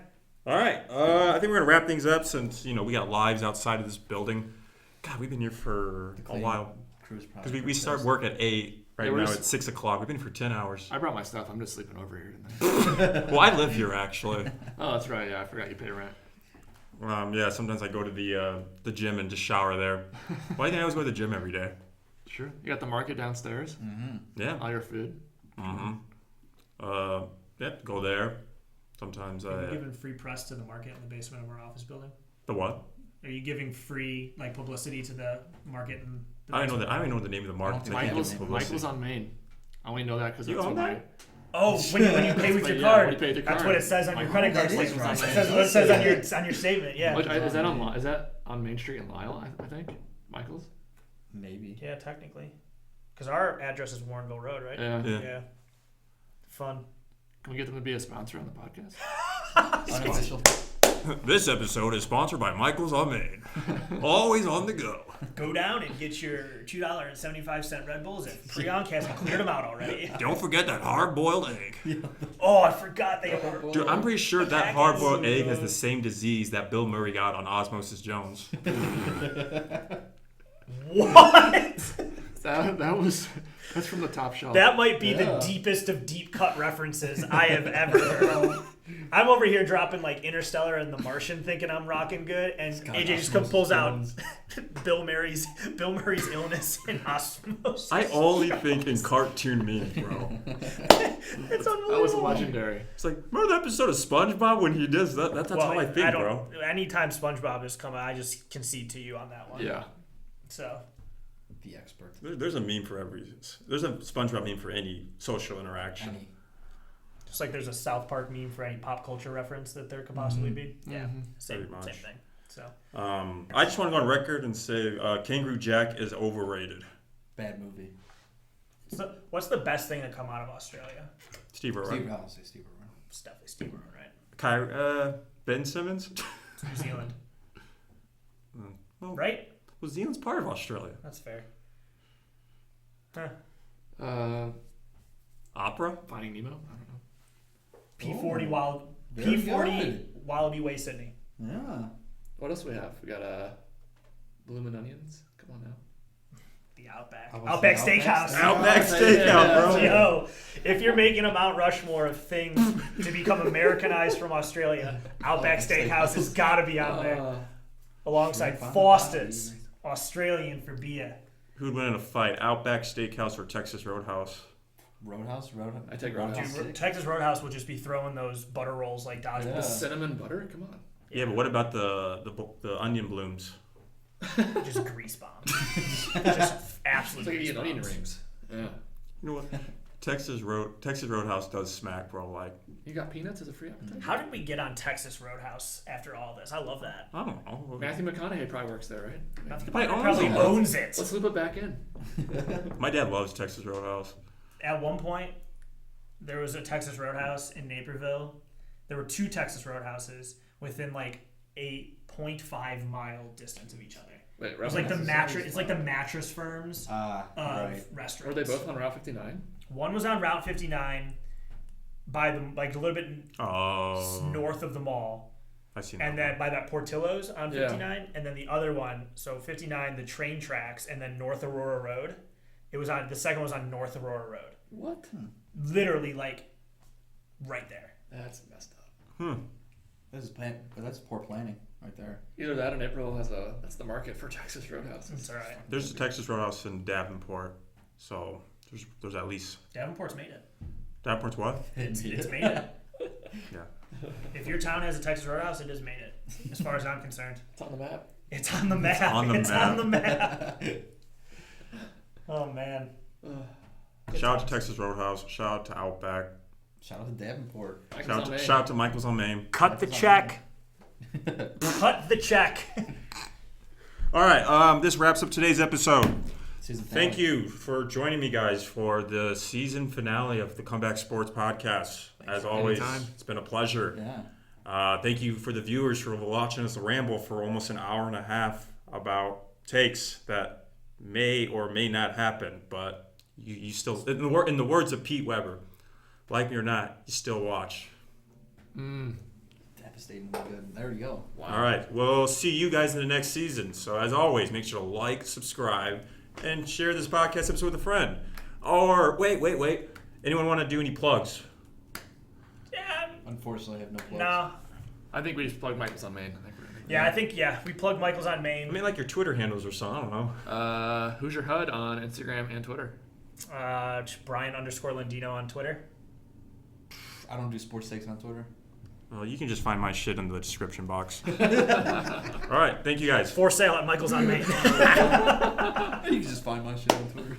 All right. I think we're gonna wrap things up since we got lives outside of this building. God, we've been here for The a Clayton while Cruise because we start work at 8. Right Yeah, we're now just- it's 6 o'clock. We've been here for 10 hours. I brought my stuff. I'm just sleeping over here tonight. Well, I live here actually. Oh, that's right. Yeah, I forgot you pay rent. Yeah, sometimes I go to the gym and just shower there. Why do you think I always go to the gym every day? Sure. You got the market downstairs. Mm-hmm. Yeah. All your food. Mm-hmm. Go there. Sometimes Are you giving free press to the market in the basement of our office building? the what? Are you giving free publicity to the market? In the I don't know basement? that. I don't even know the name of the market. think They can't give Michael's us publicity. Michael's on Main. I only know that because You that's own what that? Oh, when you pay with your Yeah, card, when you pay with your that's card. what it says on your credit card that is statement. right. It says what it says on your statement. Yeah. Which, is that on Is that on Main Street in Lyle? I think Michael's. Maybe. Yeah, technically, because our address is Warrenville Road, right? Yeah. Yeah. Fun. Can we get them to be a sponsor on the podcast? Unofficial. This episode is sponsored by Michael's on Main. Always on the go. Go down and get your $2.75 Red Bulls. If Freon hasn't cleared them out already. Don't forget that hard-boiled egg. Oh, I forgot they are. Dude, I'm pretty sure that hard-boiled egg has the same disease that Bill Murray got on Osmosis Jones. What? That's from the top shelf. That might be the Yeah. deepest of deep cut references I have ever heard. I'm over here dropping Interstellar and The Martian, thinking I'm rocking good, and AJ just pulls out Bill Murray's illness and osmosis. I only think in cartoon memes, bro. It's unbelievable. That was legendary. It's like, remember the episode of SpongeBob when he does that? That's how I think, bro. Anytime SpongeBob has come out, I just concede to you on that one. Yeah. So The expert. There's a meme for every. There's a SpongeBob meme for any social interaction. Any. just like there's a South Park meme for any pop culture reference that there could possibly be. Yeah, same Pretty much. thing. So I just want to go on record and say Kangaroo Jack is overrated. Bad movie. So, what's the best thing to come out of Australia? Steve Irwin. Steve, I'll say Steve Irwin. It's definitely Steve Irwin, right? Ben Simmons? It's New Zealand, Well, right? Well, Zealand's part of Australia. That's fair. Huh. Opera? Finding Nemo. I don't know. P40 Oh, Wild very P40 good. Wallaby Way, Sydney. Yeah. What else do we have? We got Bloomin' Onions. Come on now. The Outback. I was Outback saying Steakhouse. Outback Yeah. Steakhouse, bro. Yo, if you're making a Mount Rushmore of things to become Americanized from Australia, Outback Steakhouse has got to be on there. Alongside Fine. Foster's, Australian for beer. Who'd win in a fight, Outback Steakhouse or Texas Roadhouse? Roadhouse. I take Roadhouse. Dude, Texas Roadhouse will just be throwing those butter rolls like dodgeball. Yeah. The cinnamon butter. Come on. Yeah, but what about the onion blooms? Just grease bombs. Just absolute It's like grease eating onion bombs. rings. Yeah. You know what? Texas Roadhouse does smack, bro. Like, You got peanuts as a free appetizer? How did we get on Texas Roadhouse after all this? I love that. I don't know. Matthew McConaughey probably works there, right? Matthew Wait, McConaughey probably owns it. owns it. Let's loop it back in. My dad loves Texas Roadhouse. At one point, there was a Texas Roadhouse in Naperville. There were two Texas Roadhouses within a 0.5 mile distance of each other. Wait, It's Route like the 59? mattress. It's like the mattress firms of Right. restaurants. Were they both on Route 59? One was on Route 59, by the a little bit Oh, north of the mall, I seen and that. then by that Portillo's on Yeah. 59, and then the other one, so 59, the train tracks, and then North Aurora Road. It was on the second was on North Aurora Road, What? literally right there. That's messed up. That's poor planning right there. Either that or April that's the market for Texas Roadhouse. It's all right. There's a Texas Roadhouse in Davenport, so there's at least Davenport's made it. Davenport's what? It's made it. Yeah. If your town has a Texas Roadhouse, it has made it. As far as I'm concerned, It's on the map. it's on the map. on the It's map. on the map. Oh man. Shout out to Texas Roadhouse. Shout out to Outback. Shout out to Davenport. Shout out to Michael's on Main. Cut the check. Cut the check. All right, this wraps up today's episode. Season Thank finale. you for joining me, guys, for the season finale of the Comeback Sports Podcast. As always, Anytime. it's been a pleasure. Yeah. Thank you for the viewers for watching us ramble for almost an hour and a half about takes that may or may not happen, but you still, in the words of Pete Weber, like me or not, you still watch. Devastatingly good. There you go. Wow. All right, we'll see you guys in the next season. So as always, make sure to like, subscribe, and share this podcast episode with a friend. Or wait. Anyone want to do any plugs? Yeah. Unfortunately, I have no plugs. No. I think we just plugged Michael's on Main. Yeah, I think we plugged Michael's on Main. I mean, like your Twitter handles or something. I don't know. Hoosier HUD on Instagram and Twitter. Brian _Lindino on Twitter. I don't do sports takes on Twitter. Well, you can just find my shit in the description box. All right, thank you guys. For sale at Michael's on Main. You can just find my shit on Twitter.